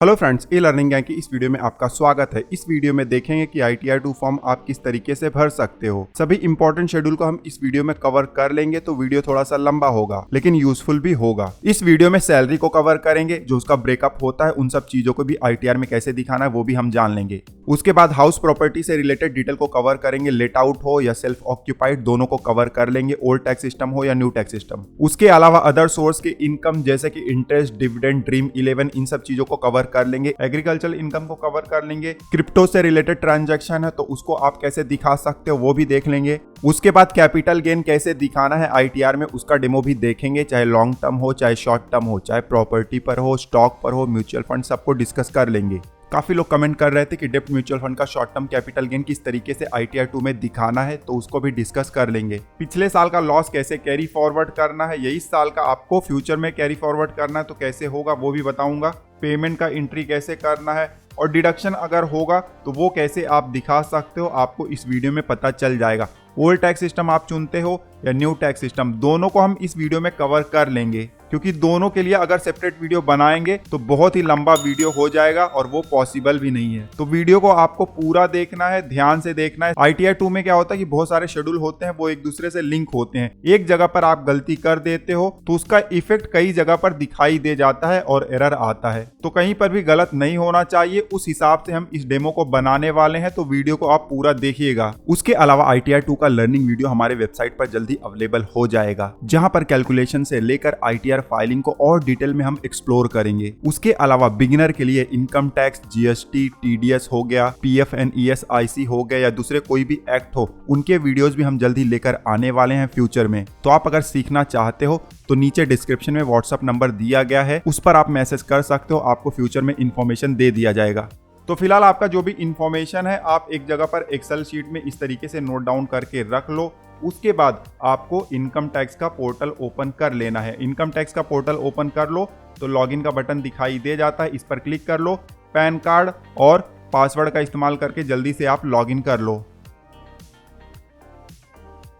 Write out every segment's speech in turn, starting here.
Hello friends, e learning gang की इस video में आपका स्वागत है। इस वीडियो में देखेंगे कि ITR 2 फॉर्म आप किस तरीके से भर सकते हो। सभी इंपॉर्टेंट शेड्यूल को हम इस वीडियो में कवर कर लेंगे, तो वीडियो थोड़ा सा लंबा होगा लेकिन यूजफुल भी होगा। इस वीडियो में सैलरी को कवर करेंगे, जो उसका ब्रेकअप होता है, उन सब चीजों को भी ITR में कैसे दिखाना है वो भी हम जान लेंगे। उसके बाद हाउस प्रॉपर्टी से रिलेटेड डिटेल को कवर करेंगे, लेट आउट हो या सेल्फ ऑक्यूपाइड दोनों को कवर कर लेंगे, ओल्ड टैक्स सिस्टम हो या न्यू टैक्स सिस्टम। उसके अलावा अदर सोर्स के इनकम जैसे कि इंटरेस्ट, डिविडेंड, ड्रीम 11 इन सब चीजों को कवर कर लेंगे। एग्रीकल्चरल इनकम को कवर कर लेंगे। क्रिप्टो से रिलेटेड ट्रांजैक्शन है तो उसको आप कैसे दिखा सकते हो वो भी देख लेंगे। उसके बाद कैपिटल गेन कैसे दिखाना है ITR में, उसका डेमो भी देखेंगे, चाहे लॉन्ग टर्म हो, चाहे शॉर्ट टर्म हो, चाहे प्रॉपर्टी पर हो, स्टॉक पर हो, म्यूचुअल फंड, सबको डिस्कस कर लेंगे। काफी लोग कमेंट कर रहे थे कि डेप्ट म्यूचुअल फंड का शॉर्ट टर्म कैपिटल गेन किस तरीके से ITR 2 में दिखाना है, तो उसको भी डिस्कस कर लेंगे। पिछले साल का लॉस कैसे कैरी फॉरवर्ड करना है, यही साल का आपको फ्यूचर में कैरी फॉरवर्ड करना है तो कैसे होगा वो भी बताऊंगा। पेमेंट का एंट्री कैसे करना है और डिडक्शन अगर होगा तो वो कैसे आप दिखा सकते हो, आपको इस वीडियो में पता चल जाएगा। ओल्ड टैक्स सिस्टम आप चुनते हो या न्यू टैक्स सिस्टम, दोनों को हम इस वीडियो में कवर कर लेंगे, क्योंकि दोनों के लिए अगर सेपरेट वीडियो बनाएंगे तो बहुत ही लंबा वीडियो हो जाएगा और वो पॉसिबल भी नहीं है। तो वीडियो को आपको पूरा देखना है, ध्यान से देखना है। ITR 2 में क्या होता है कि बहुत सारे शेड्यूल होते हैं, वो एक दूसरे से लिंक होते हैं। एक जगह पर आप गलती कर देते हो तो उसका इफेक्ट कई जगह पर दिखाई दे जाता है और एरर आता है, तो कहीं पर भी गलत नहीं होना चाहिए। उस हिसाब से हम इस डेमो को बनाने वाले हैं, तो वीडियो को आप पूरा देखिएगा। उसके अलावा ITR 2 का लर्निंग वीडियो हमारे वेबसाइट पर जल्दी अवेलेबल हो जाएगा, जहां पर कैलकुलेशन से लेकर ITR फाइलिंग को और डिटेल में हम एक्सप्लोर करेंगे। उसके अलावा बिगिनर के लिए इनकम टैक्स, GST, TDS हो गया, PF and ESIC हो गया या दूसरे कोई भी एक्ट हो, उनके वीडियोस भी हम जल्दी लेकर आने वाले हैं फ्यूचर में। तो आप अगर सीखना चाहते हो तो नीचे डिस्क्रिप्शन में व्हाट्सएप नंबर दिया गया है, उस पर आप मैसेज कर सकते हो, आपको फ्यूचर में इंफॉर्मेशन दे दिया जाएगा। तो फिलहाल आपका जो भी इंफॉर्मेशन है आप एक जगह पर एक्सेल शीट में इस तरीके से नोट डाउन करके रख लो। उसके बाद आपको इनकम टैक्स का पोर्टल ओपन कर लेना है। इनकम टैक्स का पोर्टल ओपन कर लो तो लॉगिन का बटन दिखाई दे जाता है, इस पर क्लिक कर लो। पैन कार्ड और पासवर्ड का इस्तेमाल करके जल्दी से आप लॉगिन कर लो।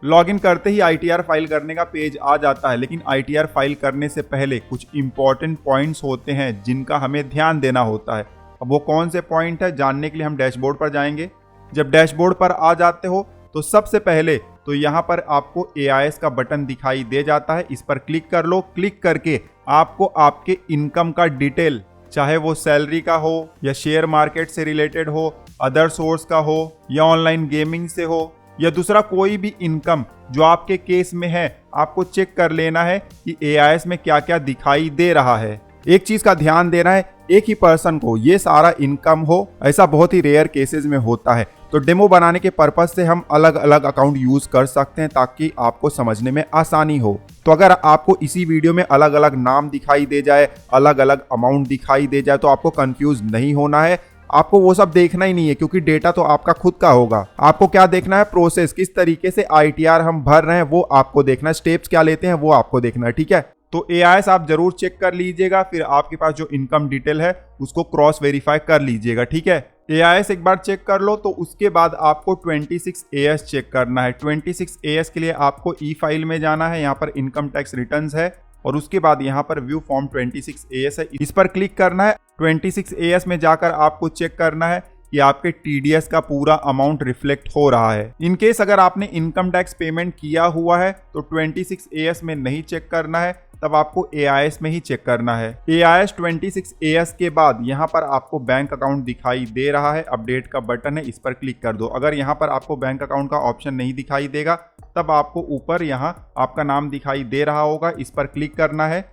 लॉगिन करते ही ITR फाइल करने का पेज आ जाता है, लेकिन ITR फाइल करने से पहले कुछ इंपॉर्टेंट पॉइंट्स होते हैं जिनका हमें ध्यान देना होता है। अब वो कौन से पॉइंट है जानने के लिए हम डैशबोर्ड पर जाएंगे। जब डैशबोर्ड पर आ जाते हो तो सबसे पहले तो यहाँ पर आपको AIS का बटन दिखाई दे जाता है, इस पर क्लिक कर लो। क्लिक करके आपको आपके इनकम का डिटेल, चाहे वो सैलरी का हो या शेयर मार्केट से रिलेटेड हो, अदर सोर्स का हो या ऑनलाइन गेमिंग से हो या दूसरा कोई भी इनकम जो आपके केस में है, आपको चेक कर लेना है कि AIS में क्या क्या दिखाई दे रहा है। एक चीज का ध्यान देना है, एक ही पर्सन को ये सारा इनकम हो, ऐसा बहुत ही रेयर केसेस में होता है। तो डेमो बनाने के पर्पज से हम अलग अलग अकाउंट यूज कर सकते हैं ताकि आपको समझने में आसानी हो। तो अगर आपको इसी वीडियो में अलग अलग नाम दिखाई दे जाए, अलग अलग अमाउंट दिखाई दे जाए, तो आपको कंफ्यूज नहीं होना है। आपको वो सब देखना ही नहीं है, क्योंकि डेटा तो आपका खुद का होगा। आपको क्या देखना है, प्रोसेस किस तरीके से ITR हम भर रहे हैं वो आपको देखना है, स्टेप्स क्या लेते हैं वो आपको देखना है, ठीक है। तो AIS आप जरूर चेक कर लीजिएगा, फिर आपके पास जो इनकम डिटेल है उसको क्रॉस वेरीफाई कर लीजिएगा, ठीक है। AIS एक बार चेक कर लो तो उसके बाद आपको 26AS चेक करना है। 26AS के लिए आपको ई फाइल में जाना है, यहाँ पर इनकम टैक्स रिटर्न्स है और उसके बाद यहाँ पर व्यू फॉर्म 26AS है, इस पर क्लिक करना है। 26AS में जाकर आपको चेक करना है कि आपके TDS का पूरा अमाउंट रिफ्लेक्ट हो रहा है। इनकेस अगर आपने इनकम टैक्स पेमेंट किया हुआ है तो 26AS में नहीं चेक करना है, तब आपको AIS में ही चेक करना है। AIS 26AS के बाद यहाँ पर आपको बैंक अकाउंट दिखाई दे रहा है, अपडेट का बटन है, इस पर क्लिक कर दो। अगर यहाँ पर आपको बैंक अकाउंट का ऑप्शन नहीं दिखाई देगा तब आपको ऊपर यहाँ आपका नाम दिखाई दे रहा होगा, इस पर क्लिक करना है।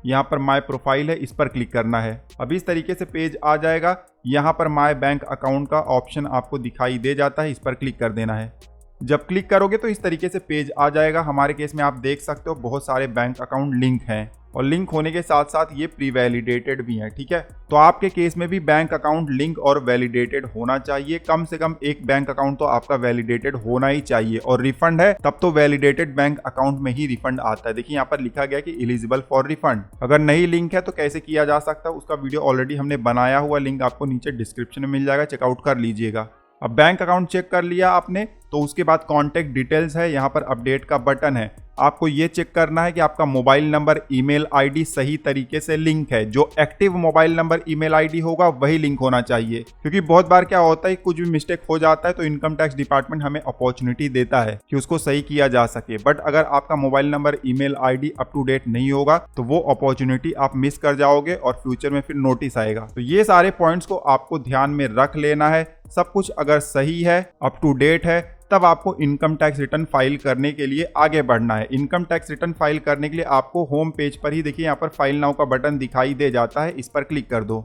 यहाँ पर माय प्रोफाइल है, इस पर क्लिक करना है। अब इस तरीके से पेज आ जाएगा। यहाँ पर माय बैंक अकाउंट का ऑप्शन आपको दिखाई दे जाता है, इस पर क्लिक कर देना है। जब क्लिक करोगे तो इस तरीके से पेज आ जाएगा। हमारे केस में आप देख सकते हो बहुत सारे बैंक अकाउंट लिंक हैं और लिंक होने के साथ साथ ये प्री वैलिडेटेड भी हैं, ठीक है। तो आपके केस में भी बैंक अकाउंट लिंक और वैलिडेटेड होना चाहिए। कम से कम एक बैंक अकाउंट तो आपका वैलिडेटेड होना ही चाहिए, और रिफंड है तब तो वैलिडेटेड बैंक अकाउंट में ही रिफंड आता है। देखिए यहाँ पर लिखा गया कि एलिजिबल फॉर रिफंड। अगर नहीं लिंक है तो कैसे किया जा सकता है, उसका वीडियो ऑलरेडी हमने बनाया हुआ, लिंक आपको नीचे डिस्क्रिप्शन में मिल जाएगा, चेकआउट कर लीजिएगा। अब बैंक अकाउंट चेक कर लिया आपने तो उसके बाद कॉन्टैक्ट डिटेल्स है, यहाँ पर अपडेट का बटन है, आपको ये चेक करना है कि आपका मोबाइल नंबर ईमेल आईडी सही तरीके से लिंक है। जो active mobile number email ID होगा वही लिंक होना चाहिए, क्योंकि बहुत बार क्या होता है कुछ भी मिस्टेक हो जाता है तो इनकम टैक्स डिपार्टमेंट हमें अपॉर्चुनिटी देता है कि उसको सही किया जा सके। बट अगर आपका mobile number email ID up to date नहीं होगा तो वो अपॉर्चुनिटी आप मिस कर जाओगे और फ्यूचर में फिर नोटिस आएगा। तो ये सारे पॉइंट्स को आपको ध्यान में रख लेना है। सब कुछ अगर सही है, अप टू डेट है, तब आपको इनकम टैक्स रिटर्न फाइल करने के लिए आगे बढ़ना है। इनकम टैक्स रिटर्न फाइल करने के लिए आपको होम पेज पर ही देखिए यहाँ पर फाइल नाउ का बटन दिखाई दे जाता है, इस पर क्लिक कर दो।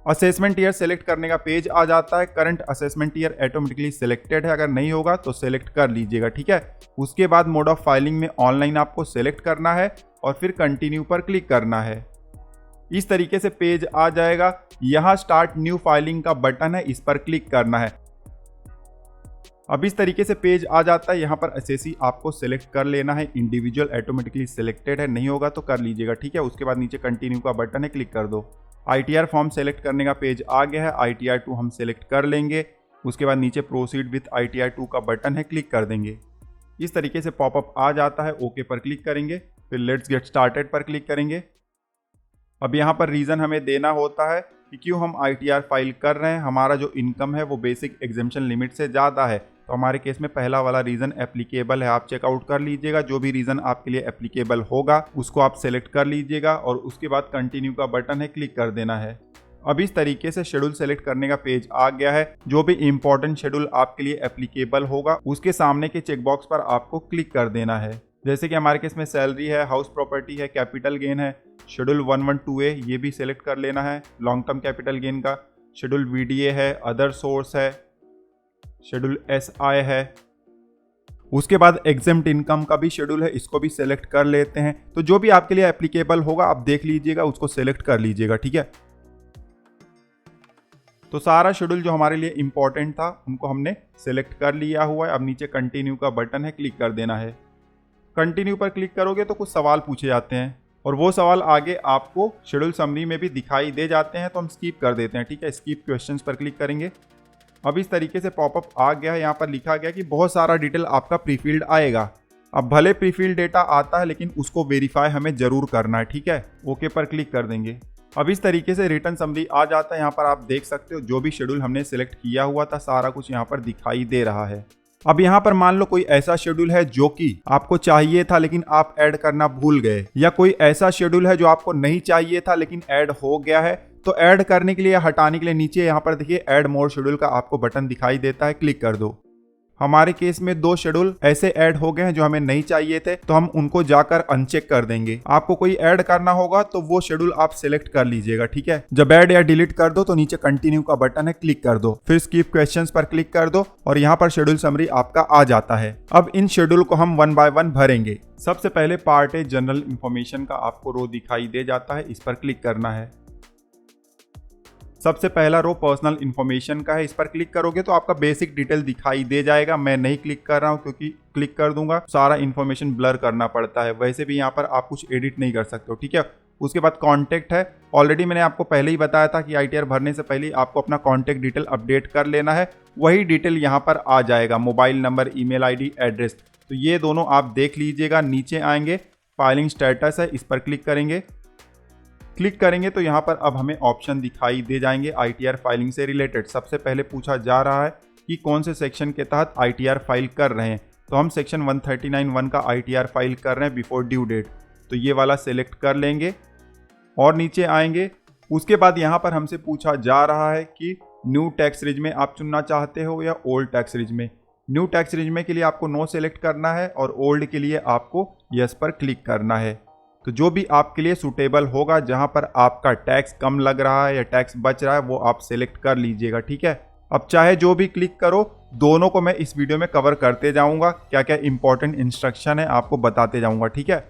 असेसमेंट ईयर सेलेक्ट करने का पेज आ जाता है। Current assessment year automatically selected है, अगर नहीं होगा तो सिलेक्ट कर लीजिएगा, ठीक है। उसके बाद मोड ऑफ फाइलिंग में ऑनलाइन आपको सिलेक्ट करना है और फिर कंटिन्यू पर क्लिक करना है। इस तरीके से पेज आ जाएगा। यहाँ स्टार्ट न्यू फाइलिंग का बटन है, इस पर क्लिक करना है। अब इस तरीके से पेज आ जाता है। यहाँ पर एसएससी आपको सिलेक्ट कर लेना है। इंडिविजुअल ऑटोमेटिकली सिलेक्टेड है, नहीं होगा तो कर लीजिएगा, ठीक है। उसके बाद नीचे कंटिन्यू का बटन है, क्लिक कर दो। आईटीआर फॉर्म सेलेक्ट करने का पेज आ गया है। आईटीआर 2 हम सेलेक्ट कर लेंगे। उसके बाद नीचे प्रोसीड विथ आईटीआर 2 का बटन है, क्लिक कर देंगे। इस तरीके से पॉपअप आ जाता है। ओके पर क्लिक करेंगे, फिर लेट्स गेट स्टार्टेड पर क्लिक करेंगे। अब यहाँ पर रीज़न हमें देना होता है कि क्यों हम आईटीआर फाइल कर रहे हैं। हमारा जो इनकम है वो बेसिक एग्जेम्पशन लिमिट से ज़्यादा है, तो हमारे केस में पहला वाला रीज़न एप्लीकेबल है। आप चेकआउट कर लीजिएगा, जो भी रीज़न आपके लिए एप्लीकेबल होगा उसको आप सेलेक्ट कर लीजिएगा और उसके बाद कंटिन्यू का बटन है, क्लिक कर देना है। अब इस तरीके से शेड्यूल सेलेक्ट करने का पेज आ गया है। जो भी इंपॉर्टेंट शेड्यूल आपके लिए एप्लीकेबल होगा उसके सामने के चेकबॉक्स पर आपको क्लिक कर देना है। जैसे कि हमारे केस में सैलरी है, हाउस प्रॉपर्टी है, कैपिटल गेन है। शेड्यूल 112A ये भी सिलेक्ट कर लेना है लॉन्ग टर्म कैपिटल गेन का। शेड्यूल VDA है, अदर सोर्स है, शेड्यूल SI है। उसके बाद एग्जेम्प्ट इनकम का भी शेड्यूल है, इसको भी सिलेक्ट कर लेते हैं। तो जो भी आपके लिए एप्लीकेबल होगा आप देख लीजिएगा, उसको सिलेक्ट कर लीजिएगा, ठीक है। तो सारा शेड्यूल जो हमारे लिए इंपॉर्टेंट था उनको हमने सिलेक्ट कर लिया हुआ है। अब नीचे कंटिन्यू का बटन है, क्लिक कर देना है। कंटिन्यू पर क्लिक करोगे तो कुछ सवाल पूछे जाते हैं और वो सवाल आगे आपको शेड्यूल समरी में भी दिखाई दे जाते हैं, तो हम स्किप कर देते हैं, ठीक है। स्किप क्वेश्चंस पर क्लिक करेंगे। अब इस तरीके से पॉपअप आ गया है। यहाँ पर लिखा गया कि बहुत सारा डिटेल आपका प्रीफिल्ड आएगा। अब भले प्रीफिल्ड डेटा आता है लेकिन उसको वेरीफाई हमें जरूर करना है, ठीक है। ओके पर क्लिक कर देंगे। अब इस तरीके से रिटर्न समरी आ जाता है। यहाँ पर आप देख सकते हो जो भी शेड्यूल हमने सेलेक्ट किया हुआ था सारा कुछ यहाँ पर दिखाई दे रहा है। अब यहाँ पर मान लो कोई ऐसा शेड्यूल है जो कि आपको चाहिए था लेकिन आप ऐड करना भूल गए, या कोई ऐसा शेड्यूल है जो आपको नहीं चाहिए था लेकिन ऐड हो गया है, तो ऐड करने के लिए या हटाने के लिए नीचे यहाँ पर देखिए ऐड मोर शेड्यूल का आपको बटन दिखाई देता है, क्लिक कर दो। हमारे केस में 2 शेड्यूल ऐसे ऐड हो गए हैं जो हमें नहीं चाहिए थे, तो हम उनको जाकर अनचेक कर देंगे। आपको कोई ऐड करना होगा तो वो शेड्यूल आप सिलेक्ट कर लीजिएगा, ठीक है। जब ऐड या डिलीट कर दो तो नीचे कंटिन्यू का बटन है, क्लिक कर दो। फिर स्किप क्वेश्चंस पर क्लिक कर दो और यहाँ पर शेड्यूल समरी आपका आ जाता है। अब इन शेड्यूल को हम 1 बाय 1 भरेंगे। सबसे पहले पार्ट ए जनरल इंफॉर्मेशन का आपको रो दिखाई दे जाता है, इस पर क्लिक करना है। सबसे पहला रो पर्सनल इन्फॉर्मेशन का है, इस पर क्लिक करोगे तो आपका बेसिक डिटेल दिखाई दे जाएगा। मैं नहीं क्लिक कर रहा हूं क्योंकि क्लिक कर दूंगा सारा इन्फॉर्मेशन ब्लर करना पड़ता है। वैसे भी यहाँ पर आप कुछ एडिट नहीं कर सकते हो, ठीक है। उसके बाद कॉन्टैक्ट है। ऑलरेडी मैंने आपको पहले ही बताया था कि आईटीआर भरने से पहले आपको अपना कॉन्टैक्ट डिटेल अपडेट कर लेना है। वही डिटेल यहाँ पर आ जाएगा, mobile number, email ID, address. तो ये दोनों आप देख लीजिएगा। नीचे आएंगे, फाइलिंग स्टेटस है, इस पर क्लिक करेंगे। क्लिक करेंगे तो यहाँ पर अब हमें ऑप्शन दिखाई दे जाएंगे आईटीआर फाइलिंग से रिलेटेड। सबसे पहले पूछा जा रहा है कि कौन से सेक्शन के तहत आईटीआर फाइल कर रहे हैं, तो हम सेक्शन 139(1) का आईटीआर फाइल कर रहे हैं बिफोर ड्यू डेट, तो ये वाला सिलेक्ट कर लेंगे और नीचे आएंगे। उसके बाद यहाँ पर हमसे पूछा जा रहा है कि न्यू टैक्स रिज में आप चुनना चाहते हो या ओल्ड टैक्स रिज में। न्यू टैक्स रिज में के लिए आपको नो सेलेक्ट करना है और ओल्ड के लिए आपको यस पर क्लिक करना है। तो जो भी आपके लिए सूटेबल होगा, जहां पर आपका टैक्स कम लग रहा है या टैक्स बच रहा है, वो आप सेलेक्ट कर लीजिएगा, ठीक है। अब चाहे जो भी क्लिक करो, दोनों को मैं इस वीडियो में कवर करते जाऊंगा। क्या क्या इंपॉर्टेंट इंस्ट्रक्शन है आपको बताते जाऊंगा, ठीक है।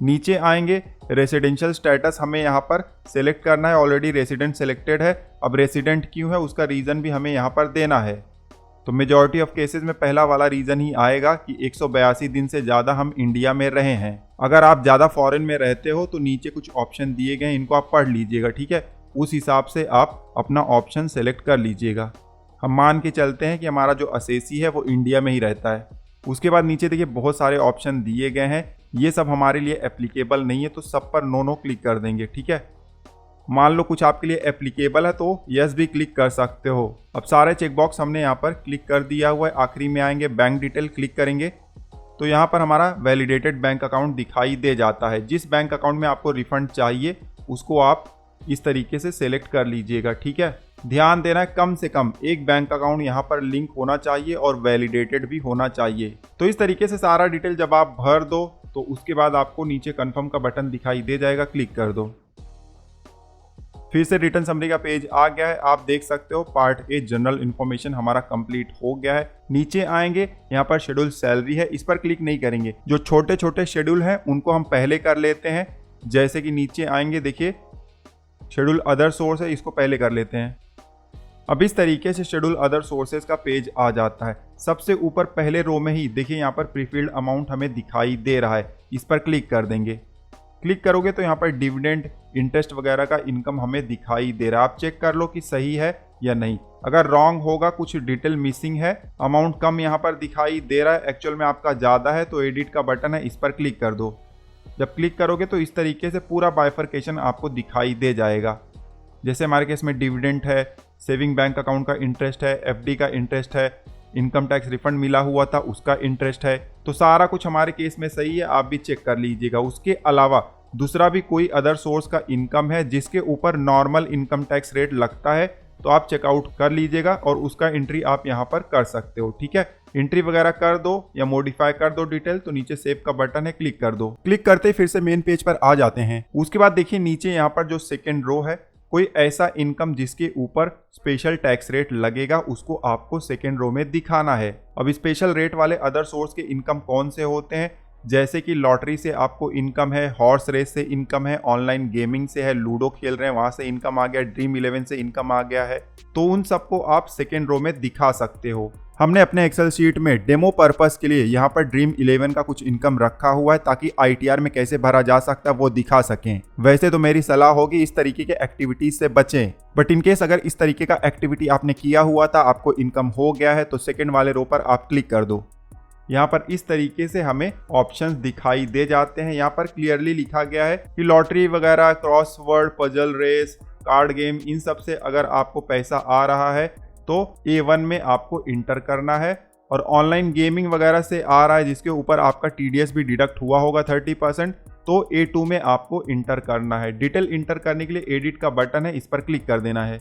नीचे आएंगे, रेसिडेंशियल स्टेटस हमें यहाँ पर सेलेक्ट करना है। ऑलरेडी रेसिडेंट सेलेक्टेड है। अब रेसिडेंट क्यों है उसका रीज़न भी हमें यहाँ पर देना है। तो मेजॉरिटी ऑफ केसेस में पहला वाला रीज़न ही आएगा कि 182 दिन से ज़्यादा हम इंडिया में रहे हैं। अगर आप ज़्यादा फॉरेन में रहते हो तो नीचे कुछ ऑप्शन दिए गए हैं, इनको आप पढ़ लीजिएगा, ठीक है। उस हिसाब से आप अपना ऑप्शन सेलेक्ट कर लीजिएगा। हम मान के चलते हैं कि हमारा जो असेसी है वो इंडिया में ही रहता है, उसके बाद नीचे देखिए बहुत सारे ऑप्शन दिए गए हैं, ये सब हमारे लिए एप्लीकेबल नहीं है, तो सब पर नो क्लिक कर देंगे। ठीक है, मान लो कुछ आपके लिए एप्लीकेबल है तो यस भी क्लिक कर सकते हो। अब सारे चेकबॉक्स हमने यहाँ पर क्लिक कर दिया हुआ है। आखिरी में आएंगे बैंक डिटेल क्लिक करेंगे तो यहाँ पर हमारा वैलिडेटेड बैंक अकाउंट दिखाई दे जाता है। जिस बैंक अकाउंट में आपको रिफंड चाहिए उसको आप इस तरीके से सेलेक्ट कर लीजिएगा। ठीक है, ध्यान देना है कम से कम एक बैंक अकाउंट यहाँ पर लिंक होना चाहिए और वैलिडेटेड भी होना चाहिए। तो इस तरीके से सारा डिटेल जब आप भर दो तो उसके बाद आपको नीचे कंफर्म का बटन दिखाई दे जाएगा, क्लिक कर दो। फिर से रिटर्न समरी का पेज आ गया है। आप देख सकते हो पार्ट ए जनरल इन्फॉर्मेशन हमारा कंप्लीट हो गया है। नीचे आएंगे, यहाँ पर शेड्यूल सैलरी है, इस पर क्लिक नहीं करेंगे। जो छोटे छोटे शेड्यूल हैं उनको हम पहले कर लेते हैं। जैसे कि नीचे आएंगे, देखिए शेड्यूल अदर सोर्स है, इसको पहले कर लेते हैं। अब इस तरीके से शेड्यूल अदर सोर्सेज का पेज आ जाता है। सबसे ऊपर पहले रो में ही देखिए यहाँ पर प्रीफिल्ड अमाउंट हमें दिखाई दे रहा है, इस पर क्लिक कर देंगे। क्लिक करोगे तो यहाँ पर डिविडेंड, इंटरेस्ट वगैरह का इनकम हमें दिखाई दे रहा है। आप चेक कर लो कि सही है या नहीं। अगर रॉन्ग होगा, कुछ डिटेल मिसिंग है, अमाउंट कम यहाँ पर दिखाई दे रहा है, एक्चुअल में आपका ज़्यादा है, तो एडिट का बटन है, इस पर क्लिक कर दो। जब क्लिक करोगे तो इस तरीके से पूरा बाइफर्केशन आपको दिखाई दे जाएगा। जैसे हमारे केस में डिविडेंड है, सेविंग बैंक अकाउंट का इंटरेस्ट है, एफडी का इंटरेस्ट है, इनकम टैक्स रिफंड मिला हुआ था उसका इंटरेस्ट है, तो सारा कुछ हमारे केस में सही है। आप भी चेक कर लीजिएगा। उसके अलावा दूसरा भी कोई अदर सोर्स का इनकम है जिसके ऊपर नॉर्मल इनकम टैक्स रेट लगता है तो आप चेकआउट कर लीजिएगा और उसका एंट्री आप यहाँ पर कर सकते हो। ठीक है, एंट्री वगैरह कर दो या मॉडिफाई कर दो डिटेल, तो नीचे सेव का बटन है, क्लिक कर दो। क्लिक करते ही फिर से मेन पेज पर आ जाते हैं। उसके बाद देखिए नीचे यहाँ पर जो सेकेंड रो है, कोई ऐसा इनकम जिसके ऊपर स्पेशल टैक्स रेट लगेगा उसको आपको सेकेंड रो में दिखाना है। अब स्पेशल रेट वाले अदर सोर्स के इनकम कौन से होते हैं, जैसे कि लॉटरी से आपको इनकम है, हॉर्स रेस से इनकम है, ऑनलाइन गेमिंग से है, लूडो खेल रहे हैं वहां से इनकम आ गया, ड्रीम 11 से इनकम आ गया है, तो उन सबको आप सेकेंड रो में दिखा सकते हो। हमने अपने एक्सेल शीट में डेमो पर्पस के लिए यहाँ पर ड्रीम 11 का कुछ इनकम रखा हुआ है ताकि आईटीआर में कैसे भरा जा सकता है वो दिखा सकें। वैसे तो मेरी सलाह होगी इस तरीके के एक्टिविटीज से बचें, बट इनकेस अगर इस तरीके का एक्टिविटी आपने किया हुआ था, आपको इनकम हो गया है, तो सेकेंड वाले रो पर आप क्लिक कर दो। यहाँ पर इस तरीके से हमें ऑप्शंस दिखाई दे जाते हैं। यहाँ पर क्लियरली लिखा गया है कि लॉटरी वगैरह, crossword, puzzle race, card game, इन सब से अगर आपको पैसा आ रहा है तो A1 में आपको इंटर करना है, और ऑनलाइन गेमिंग वगैरह से आ रहा है जिसके ऊपर आपका TDS भी डिडक्ट हुआ होगा 30%, तो A2 में आपको इंटर करना है। डिटेल इंटर करने के लिए एडिट का बटन है, इस पर क्लिक कर देना है।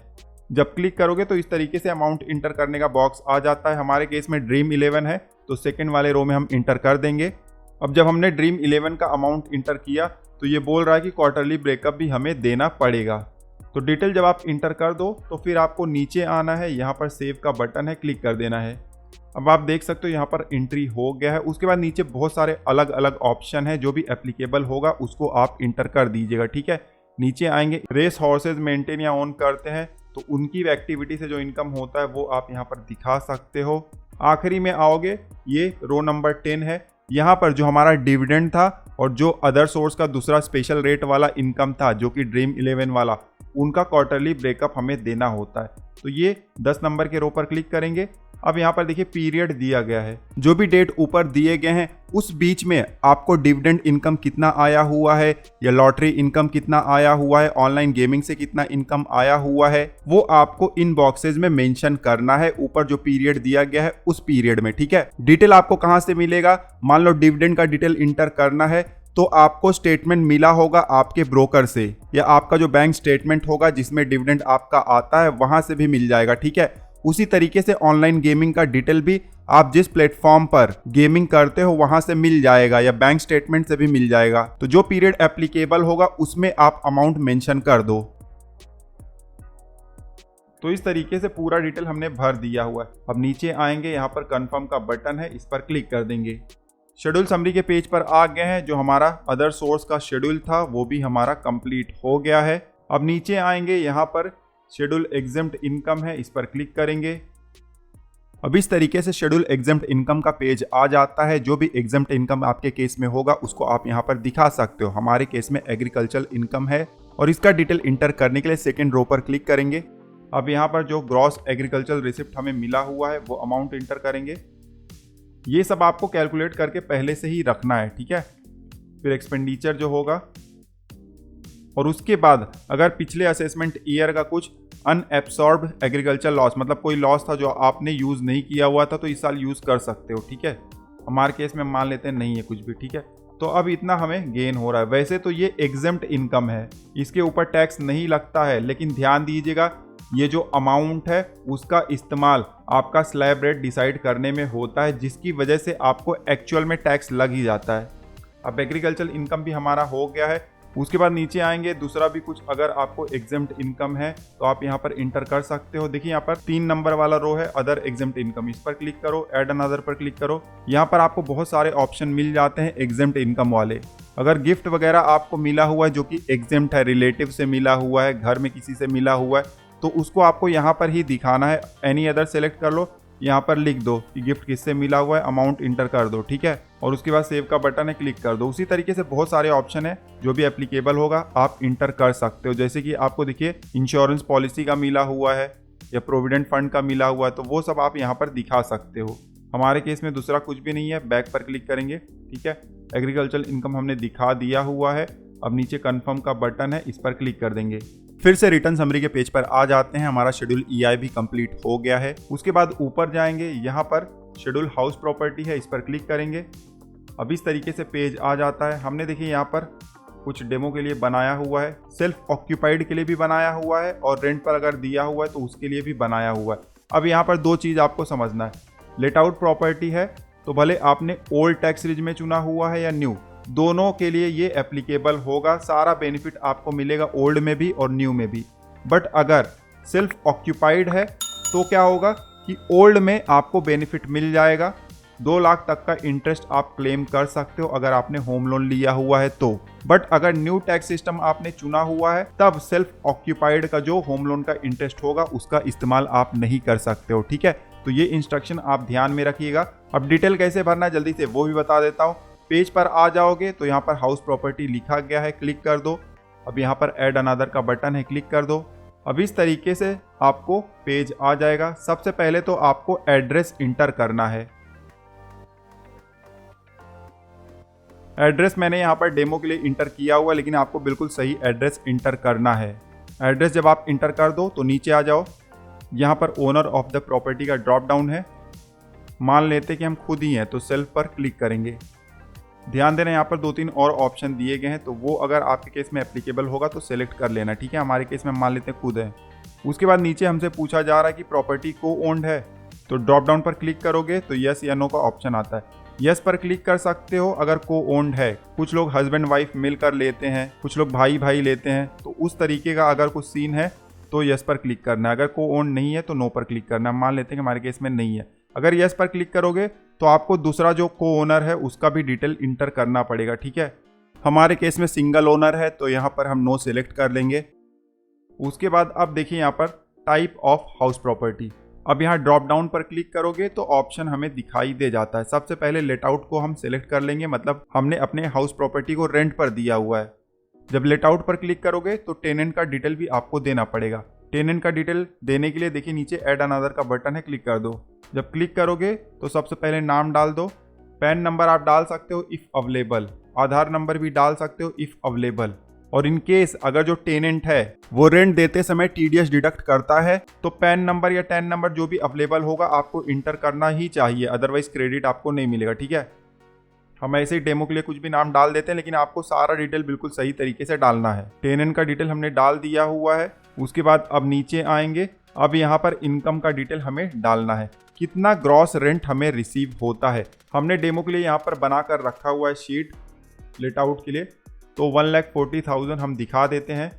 जब क्लिक करोगे तो इस तरीके से अमाउंट इंटर करने का बॉक्स आ जाता है। हमारे केस में ड्रीम 11 है तो सेकेंड वाले रो में हम इंटर कर देंगे। अब जब हमने ड्रीम 11 का अमाउंट इंटर किया तो ये बोल रहा है कि क्वार्टरली ब्रेकअप भी हमें देना पड़ेगा। तो डिटेल जब आप इंटर कर दो तो फिर आपको नीचे आना है, यहाँ पर सेव का बटन है, क्लिक कर देना है। अब आप देख सकते हो यहाँ पर एंट्री हो गया है। उसके बाद नीचे बहुत सारे अलग अलग ऑप्शन है, जो भी एप्लीकेबल होगा उसको आप इंटर कर दीजिएगा। ठीक है, नीचे आएंगे, रेस हॉर्सेज मेंटेन या ऑन करते हैं तो उनकी एक्टिविटी से जो इनकम होता है वो आप यहाँ पर दिखा सकते हो। आखिरी में आओगे, ये रो नंबर 10 है। यहाँ पर जो हमारा डिविडेंड था और जो अदर सोर्स का दूसरा स्पेशल रेट वाला इनकम था जो कि ड्रीम 11 वाला, उनका क्वार्टरली ब्रेकअप हमें देना होता है। तो ये 10 नंबर के रो पर क्लिक करेंगे। अब यहाँ पर देखिए पीरियड दिया गया है, जो भी डेट ऊपर दिए गए हैं उस बीच में आपको डिविडेंड इनकम कितना आया हुआ है या लॉटरी इनकम कितना आया हुआ है, ऑनलाइन गेमिंग से कितना इनकम आया हुआ है, वो आपको इन बॉक्सेज में मेंशन करना है ऊपर जो पीरियड दिया गया है उस पीरियड में। ठीक है, डिटेल आपको कहाँ से मिलेगा, मान लो डिविडेंड का डिटेल इंटर करना है तो आपको स्टेटमेंट मिला होगा आपके ब्रोकर से, या आपका जो बैंक स्टेटमेंट होगा जिसमें डिविडेंड आपका आता है वहां से भी मिल जाएगा। ठीक है, उसी तरीके से ऑनलाइन गेमिंग का डिटेल भी आप जिस प्लेटफॉर्म पर गेमिंग करते हो वहां से मिल जाएगा, या बैंक स्टेटमेंट से भी मिल जाएगा। तो जो पीरियड एप्लीकेबल होगा उसमें आप अमाउंट मेंशन कर दो। तो इस तरीके से पूरा डिटेल हमने भर दिया हुआ है। अब नीचे आएंगे, यहाँ पर कंफर्म का बटन है, इस पर क्लिक कर देंगे। शेड्यूल समरी के पेज पर आ गए हैं। जो हमारा अदर सोर्स का शेड्यूल था वो भी हमारा कंप्लीट हो गया है। अब नीचे आएंगे, यहाँ पर शेड्यूल एग्जेम्प्ट इनकम है, इस पर क्लिक करेंगे। अब इस तरीके से शेड्यूल एग्जेम्प्ट इनकम का पेज आ जाता है। जो भी एग्जेम्प्ट इनकम आपके केस में होगा उसको आप यहाँ पर दिखा सकते हो। हमारे केस में एग्रीकल्चर इनकम है और इसका डिटेल इंटर करने के लिए सेकेंड रो पर क्लिक करेंगे। अब यहाँ पर जो ग्रॉस एग्रीकल्चर रिसिप्ट हमें मिला हुआ है वो अमाउंट इंटर करेंगे। ये सब आपको कैलकुलेट करके पहले से ही रखना है, ठीक है। फिर एक्सपेंडिचर जो होगा, और उसके बाद अगर पिछले असेसमेंट ईयर का कुछ अनएब्सॉर्ब्ड एग्रीकल्चर लॉस, मतलब कोई लॉस था जो आपने यूज़ नहीं किया हुआ था, तो इस साल यूज़ कर सकते हो, ठीक है। हमारे केस में मान लेते हैं नहीं है कुछ भी, ठीक है। तो अब इतना हमें गेन हो रहा है। वैसे तो ये एग्जेम्प्ट इनकम है, इसके ऊपर टैक्स नहीं लगता है, लेकिन ध्यान दीजिएगा ये जो अमाउंट है उसका इस्तेमाल आपका स्लैब रेट डिसाइड करने में होता है, जिसकी वजह से आपको एक्चुअल में टैक्स लग ही जाता है। अब एग्रीकल्चर इनकम भी हमारा हो गया है। उसके बाद नीचे आएंगे, दूसरा भी कुछ अगर आपको एग्जेम्प्ट इनकम है तो आप यहाँ पर इंटर कर सकते हो। देखिए यहाँ पर 3 नंबर वाला रो है अदर एग्जेम्प्ट इनकम, इस पर क्लिक करो, ऐड अनदर पर क्लिक करो। यहाँ पर आपको बहुत सारे ऑप्शन मिल जाते हैं एग्जेम्प्ट इनकम वाले। अगर गिफ्ट वगैरह आपको मिला हुआ है जो कि एग्जेम्प्ट है, रिलेटिव से मिला हुआ है, घर में किसी से मिला हुआ है, तो उसको आपको यहाँ पर ही दिखाना है। एनी अदर सेलेक्ट कर लो, यहाँ पर लिख दो कि गिफ्ट किससे मिला हुआ है, अमाउंट इंटर कर दो, ठीक है। और उसके बाद सेव का बटन है, क्लिक कर दो। उसी तरीके से बहुत सारे ऑप्शन है जो भी एप्लीकेबल होगा आप इंटर कर सकते हो। जैसे कि आपको देखिए इंश्योरेंस पॉलिसी का मिला हुआ है या प्रोविडेंट फंड का मिला हुआ है, तो वो सब आप यहाँ पर दिखा सकते हो। हमारे केस में दूसरा कुछ भी नहीं है, बैक पर क्लिक करेंगे, ठीक है। एग्रीकल्चर इनकम हमने दिखा दिया हुआ है। अब नीचे कन्फर्म का बटन है, इस पर क्लिक कर देंगे। फिर से रिटर्न समरी के पेज पर आ जाते हैं। हमारा शेड्यूल ईआई भी कंप्लीट हो गया है। उसके बाद ऊपर जाएंगे, यहाँ पर शेड्यूल हाउस प्रॉपर्टी है, इस पर क्लिक करेंगे। अब इस तरीके से पेज आ जाता है। हमने देखिए यहाँ पर कुछ डेमो के लिए बनाया हुआ है, सेल्फ ऑक्यूपाइड के लिए भी बनाया हुआ है, और रेंट पर अगर दिया हुआ है तो उसके लिए भी बनाया हुआ है। अब यहाँ पर 2 चीज़ आपको समझना है। लेट आउट प्रॉपर्टी है तो भले आपने ओल्ड टैक्स रिज में चुना हुआ है या न्यू, दोनों के लिए ये एप्लीकेबल होगा। सारा बेनिफिट आपको मिलेगा ओल्ड में भी और न्यू में भी। बट अगर सेल्फ ऑक्यूपाइड है तो क्या होगा कि ओल्ड में आपको बेनिफिट मिल जाएगा, 2 लाख तक का इंटरेस्ट आप क्लेम कर सकते हो अगर आपने होम लोन लिया हुआ है तो। बट अगर न्यू टैक्स सिस्टम आपने चुना हुआ है तब सेल्फ ऑक्यूपाइड का जो होम लोन का इंटरेस्ट होगा उसका इस्तेमाल आप नहीं कर सकते हो, ठीक है। तो ये इंस्ट्रक्शन आप ध्यान में रखिएगा। अब डिटेल कैसे भरना है जल्दी से वो भी बता देता हूँ। पेज पर आ जाओगे तो यहाँ पर हाउस प्रॉपर्टी लिखा गया है, क्लिक कर दो। अब यहाँ पर ऐड अनदर का बटन है, क्लिक कर दो। अब इस तरीके से आपको पेज आ जाएगा। सबसे पहले तो आपको एड्रेस इंटर करना है। एड्रेस मैंने यहाँ पर डेमो के लिए इंटर किया हुआ है, लेकिन आपको बिल्कुल सही एड्रेस इंटर करना है। एड्रेस जब आप इंटर कर दो तो नीचे आ जाओ। यहाँ पर ओनर ऑफ द प्रॉपर्टी का ड्रॉप डाउन है। मान लेते कि हम खुद ही हैं तो सेल्फ पर क्लिक करेंगे। ध्यान देना यहाँ पर 2-3 और ऑप्शन दिए गए हैं, तो वो अगर आपके केस में एप्लीकेबल होगा तो सेलेक्ट कर लेना, ठीक है। हमारे केस में मान लेते हैं खुद है। उसके बाद नीचे हमसे पूछा जा रहा है कि प्रॉपर्टी को ओन्ड है, तो ड्रॉप डाउन पर क्लिक करोगे तो यस या नो का ऑप्शन आता है। यस पर क्लिक कर सकते हो अगर को ओन्ड है। कुछ लोग हस्बैंड वाइफ मिलकर लेते हैं, कुछ लोग भाई भाई लेते हैं, तो उस तरीके का अगर कुछ सीन है तो यस पर क्लिक करना है। अगर को ओन्ड नहीं है तो नो पर क्लिक करना है। मान लेते हैं कि हमारे केस में नहीं है। अगर यस पर क्लिक करोगे तो आपको दूसरा जो को ओनर है उसका भी डिटेल इंटर करना पड़ेगा, ठीक है। हमारे केस में सिंगल ओनर है तो यहाँ पर हम नो सेलेक्ट कर लेंगे। उसके बाद अब देखिए यहाँ पर टाइप ऑफ हाउस प्रॉपर्टी। अब यहाँ ड्रॉप डाउन पर क्लिक करोगे तो ऑप्शन हमें दिखाई दे जाता है। सबसे पहले लेट आउट को हम सेलेक्ट कर लेंगे, मतलब हमने अपने हाउस प्रॉपर्टी को रेंट पर दिया हुआ है। जब लेट आउट पर क्लिक करोगे तो टेनेंट का डिटेल भी आपको देना पड़ेगा। टेनेंट का डिटेल देने के लिए देखिए नीचे ऐड अनदर का बटन है, क्लिक कर दो। जब क्लिक करोगे तो सबसे पहले नाम डाल दो। पैन नंबर आप डाल सकते हो इफ़ अवेलेबल, आधार नंबर भी डाल सकते हो इफ़ अवेलेबल। और इन केस अगर जो टेनेंट है वो रेंट देते समय टीडीएस डिडक्ट करता है तो पैन नंबर या टैन नंबर जो भी अवेलेबल होगा आपको इंटर करना ही चाहिए, अदरवाइज क्रेडिट आपको नहीं मिलेगा, ठीक है। हम ऐसे ही डेमो के लिए कुछ भी नाम डाल देते हैं, लेकिन आपको सारा डिटेल बिल्कुल सही तरीके से डालना है। टेनेंट का डिटेल हमने डाल दिया हुआ है। उसके बाद अब नीचे आएंगे। अब यहाँ पर इनकम का डिटेल हमें डालना है, कितना ग्रॉस रेंट हमें रिसीव होता है। हमने डेमो के लिए यहाँ पर बना कर रखा हुआ है शीट लेट आउट के लिए, तो 1,40,000 हम दिखा देते हैं।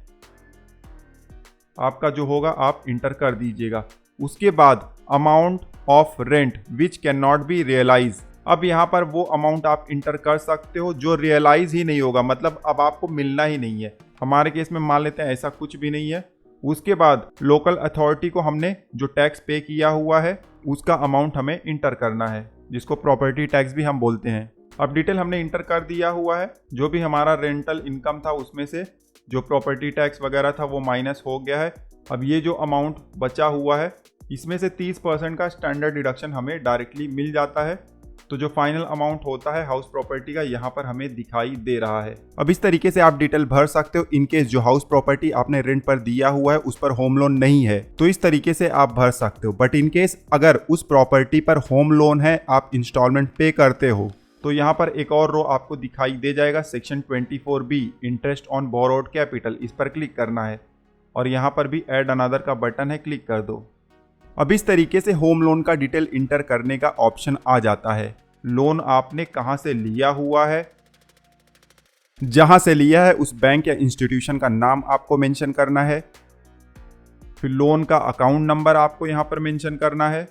आपका जो होगा आप इंटर कर दीजिएगा। उसके बाद amount of rent which can not be realize. अब यहाँ पर वो अमाउंट आप इंटर कर सकते हो जो रियलाइज ही नहीं होगा, मतलब अब आपको मिलना ही नहीं है। हमारे केस में मान लेते हैं ऐसा कुछ भी नहीं है। उसके बाद लोकल अथॉरिटी को हमने जो टैक्स पे किया हुआ है उसका अमाउंट हमें इंटर करना है, जिसको प्रॉपर्टी टैक्स भी हम बोलते हैं। अब डिटेल हमने इंटर कर दिया हुआ है। जो भी हमारा रेंटल इनकम था उसमें से जो प्रॉपर्टी टैक्स वगैरह था वो माइनस हो गया है। अब ये जो अमाउंट बचा हुआ है इसमें से 30% का स्टैंडर्ड डिडक्शन हमें डायरेक्टली मिल जाता है। तो जो फाइनल अमाउंट होता है हाउस प्रॉपर्टी का यहाँ पर हमें दिखाई दे रहा है। अब इस तरीके से आप डिटेल भर सकते हो। इनकेस जो हाउस प्रॉपर्टी आपने रेंट पर दिया हुआ है उस पर होम लोन नहीं है तो इस तरीके से आप भर सकते हो। बट इनकेस अगर उस प्रॉपर्टी पर होम लोन है, आप इंस्टॉलमेंट पे करते हो, तो यहाँ पर एक और रो आपको दिखाई दे जाएगा, section 24B interest on borrowed capital. इस पर क्लिक करना है और यहाँ पर भी ऐड अनदर का बटन है, क्लिक कर दो। अब इस तरीके से होम लोन का डिटेल इंटर करने का ऑप्शन आ जाता है। लोन आपने कहाँ से लिया हुआ है, जहां से लिया है उस बैंक या इंस्टीट्यूशन का नाम आपको मेंशन करना है। फिर लोन का अकाउंट नंबर आपको यहां पर मेंशन करना है,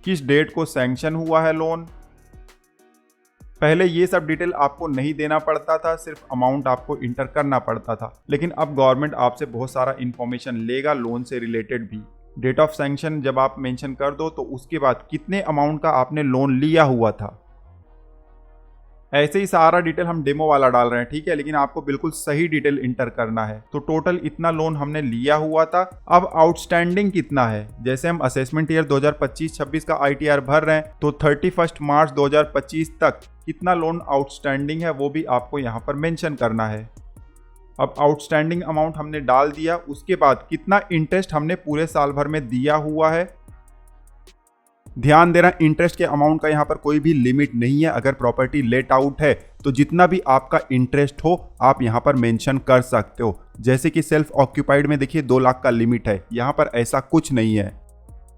किस डेट को सैंक्शन हुआ है लोन। पहले ये सब डिटेल आपको नहीं देना पड़ता था, सिर्फ अमाउंट आपको इंटर करना पड़ता था, लेकिन अब गवर्नमेंट आपसे बहुत सारा इंफॉर्मेशन लेगा लोन से रिलेटेड भी। डेट ऑफ सैंक्शन जब आप मेंशन कर दो तो उसके बाद कितने अमाउंट का आपने लोन लिया हुआ था, ऐसे ही सारा डिटेल हम डेमो वाला डाल रहे हैं, ठीक है, लेकिन आपको बिल्कुल सही डिटेल इंटर करना है। तो टोटल इतना लोन हमने लिया हुआ था, अब आउटस्टैंडिंग कितना है। जैसे हम असेसमेंट ईयर 2025-26 का ITR भर रहे हैं तो 31 मार्च 2025 तक कितना लोन आउटस्टैंडिंग है वो भी आपको यहाँ पर मेंशन करना है। अब आउटस्टैंडिंग अमाउंट हमने डाल दिया, उसके बाद कितना इंटरेस्ट हमने पूरे साल भर में दिया हुआ है। ध्यान देना, इंटरेस्ट के अमाउंट का यहाँ पर कोई भी लिमिट नहीं है। अगर प्रॉपर्टी लेट आउट है तो जितना भी आपका इंटरेस्ट हो आप यहाँ पर मेंशन कर सकते हो। जैसे कि सेल्फ ऑक्यूपाइड में देखिए 2 लाख का लिमिट है, यहाँ पर ऐसा कुछ नहीं है।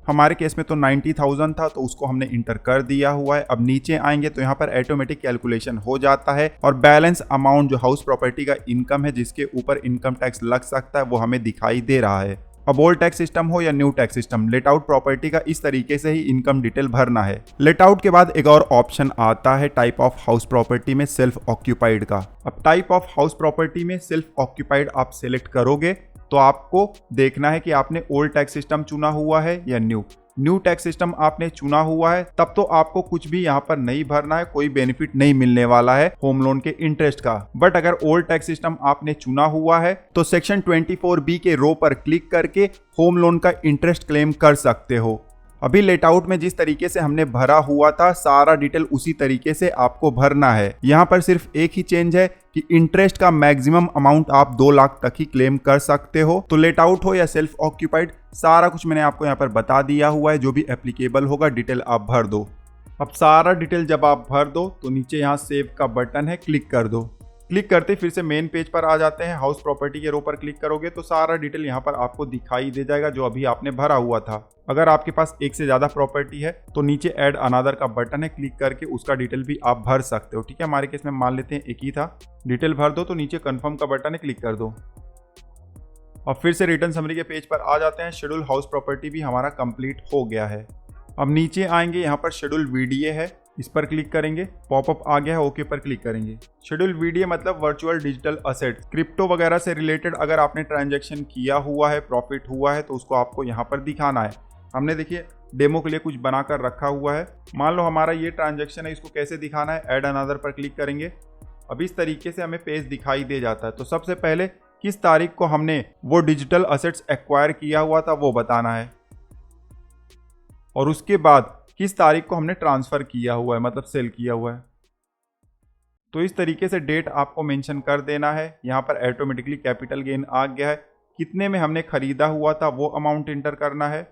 हमारे केस में तो 90,000 था तो उसको हमने इंटर कर दिया हुआ है। अब नीचे आएंगे तो यहाँ पर ऑटोमेटिक कैलकुलेशन हो जाता है और बैलेंस अमाउंट जो हाउस प्रॉपर्टी का इनकम है जिसके ऊपर इनकम टैक्स लग सकता है वो हमें दिखाई दे रहा है। अब ओल्ड टैक्स सिस्टम हो या new tax system, let out property का इस तरीके से ही इनकम डिटेल भरना है। लेट आउट के बाद एक और ऑप्शन आता है टाइप ऑफ हाउस प्रॉपर्टी में सेल्फ ऑक्यूपाइड का। अब टाइप ऑफ हाउस प्रॉपर्टी में सेल्फ ऑक्यूपाइड आप सिलेक्ट करोगे तो आपको देखना है कि आपने ओल्ड टैक्स सिस्टम चुना हुआ है या न्यू टैक्स सिस्टम आपने चुना हुआ है तब तो आपको कुछ भी यहाँ पर नहीं भरना है, कोई बेनिफिट नहीं मिलने वाला है होम लोन के इंटरेस्ट का। बट अगर ओल्ड टैक्स सिस्टम आपने चुना हुआ है तो सेक्शन 24B के रो पर क्लिक करके होम लोन का इंटरेस्ट क्लेम कर सकते हो। अभी लेट आउट में जिस तरीके से हमने भरा हुआ था सारा डिटेल उसी तरीके से आपको भरना है। यहाँ पर सिर्फ एक ही चेंज है कि इंटरेस्ट का मैक्सिमम अमाउंट आप 2 लाख तक ही क्लेम कर सकते हो। तो लेट आउट हो या सेल्फ ऑक्यूपाइड सारा कुछ मैंने आपको यहाँ पर बता दिया हुआ है, जो भी एप्लीकेबल होगा डिटेल आप भर दो। अब सारा डिटेल जब आप भर दो तो नीचे यहाँ सेव का बटन है, क्लिक कर दो। क्लिक करते फिर से मेन पेज पर आ जाते हैं। हाउस प्रॉपर्टी के रो पर क्लिक करोगे तो सारा डिटेल यहाँ पर आपको दिखाई दे जाएगा जो अभी आपने भरा हुआ था। अगर आपके पास एक से ज़्यादा प्रॉपर्टी है तो नीचे ऐड अनदर का बटन है, क्लिक करके उसका डिटेल भी आप भर सकते हो। ठीक है, हमारे केस में मान लेते हैं एक ही था। डिटेल भर दो तो नीचे कन्फर्म का बटन है, क्लिक कर दो। और फिर से रिटर्न समरी के पेज पर आ जाते हैं। शेड्यूल हाउस प्रॉपर्टी भी हमारा कंप्लीट हो गया है। अब नीचे आएंगे, यहाँ पर शेड्यूल VDA है, इस पर क्लिक करेंगे। पॉपअप आ गया है, ओके पर क्लिक करेंगे। शेड्यूल VDA मतलब वर्चुअल डिजिटल असेट। क्रिप्टो वगैरह से रिलेटेड अगर आपने ट्रांजैक्शन किया हुआ है, प्रॉफिट हुआ है तो उसको आपको यहाँ पर दिखाना है। हमने देखिए डेमो के लिए कुछ बनाकर रखा हुआ है। मान लो हमारा ये ट्रांजैक्शन है, इसको कैसे दिखाना है, ऐड अनदर पर क्लिक करेंगे। अब इस तरीके से हमें पेज दिखाई दे जाता है। तो सबसे पहले किस तारीख को हमने वो डिजिटल असेट्स एक्वायर किया हुआ था वो बताना है, और उसके बाद किस तारीख को हमने ट्रांसफर किया हुआ है, मतलब सेल किया हुआ है। तो इस तरीके से डेट आपको मेंशन कर देना है। यहाँ पर ऑटोमेटिकली कैपिटल गेन आ गया है। कितने में हमने खरीदा हुआ था वो अमाउंट इंटर करना है।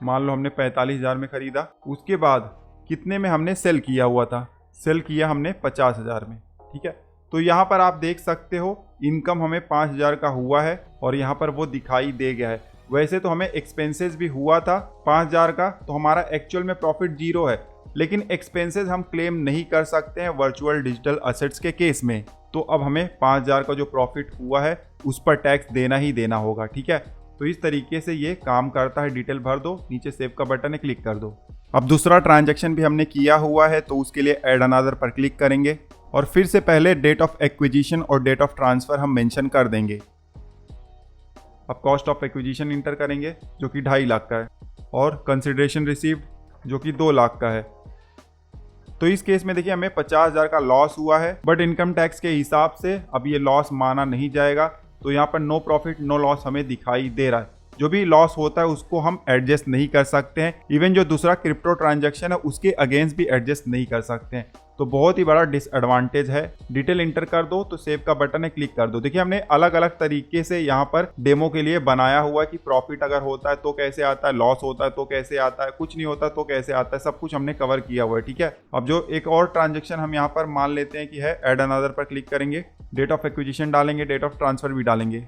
मान लो हमने 45,000 में खरीदा। उसके बाद कितने में हमने सेल किया हुआ था, सेल किया हमने 50,000 में। ठीक है, तो यहाँ पर आप देख सकते हो इनकम हमें 5,000 का हुआ है और यहाँ पर वो दिखाई दे गया है। वैसे तो हमें एक्सपेंसेस भी हुआ था 5,000 का, तो हमारा एक्चुअल में प्रॉफिट 0 है, लेकिन एक्सपेंसेस हम क्लेम नहीं कर सकते हैं वर्चुअल डिजिटल असेट्स के केस में। तो अब हमें 5,000 का जो प्रॉफिट हुआ है उस पर टैक्स देना ही देना होगा। ठीक है, तो इस तरीके से ये काम करता है। डिटेल भर दो, नीचे सेव का बटन है, क्लिक कर दो। अब दूसरा ट्रांजैक्शन भी हमने किया हुआ है तो उसके लिए ऐड अनदर पर क्लिक करेंगे और फिर से पहले डेट ऑफ एक्विजिशन और डेट ऑफ ट्रांसफर हम मेंशन कर देंगे। अब कॉस्ट ऑफ एक्विजिशन इंटर करेंगे जो कि 2.5 लाख का है, और कंसिडरेशन रिसीव्ड जो कि 2 लाख का है। तो इस केस में देखिए हमें 50,000 का लॉस हुआ है, बट इनकम टैक्स के हिसाब से अब ये लॉस माना नहीं जाएगा। तो यहाँ पर नो प्रॉफिट नो लॉस हमें दिखाई दे रहा है। जो भी लॉस होता है उसको हम एडजस्ट नहीं कर सकते हैं। इवन जो दूसरा क्रिप्टो ट्रांजैक्शन है उसके अगेंस्ट भी एडजस्ट नहीं कर सकते हैं। तो बहुत ही बड़ा डिसएडवांटेज है। डिटेल इंटर कर दो तो सेव का बटन है, क्लिक कर दो। देखिए हमने अलग अलग तरीके से यहाँ पर डेमो के लिए बनाया हुआ है कि प्रॉफिट अगर होता है तो कैसे आता है, लॉस होता है तो कैसे आता है, कुछ नहीं होता तो कैसे आता है, सब कुछ हमने कवर किया हुआ है। ठीक है, अब जो एक और ट्रांजेक्शन हम यहाँ पर मान लेते हैं कि है एड अनदर पर क्लिक करेंगे, डेट ऑफ एक्विजिशन डालेंगे, डेट ऑफ ट्रांसफर भी डालेंगे।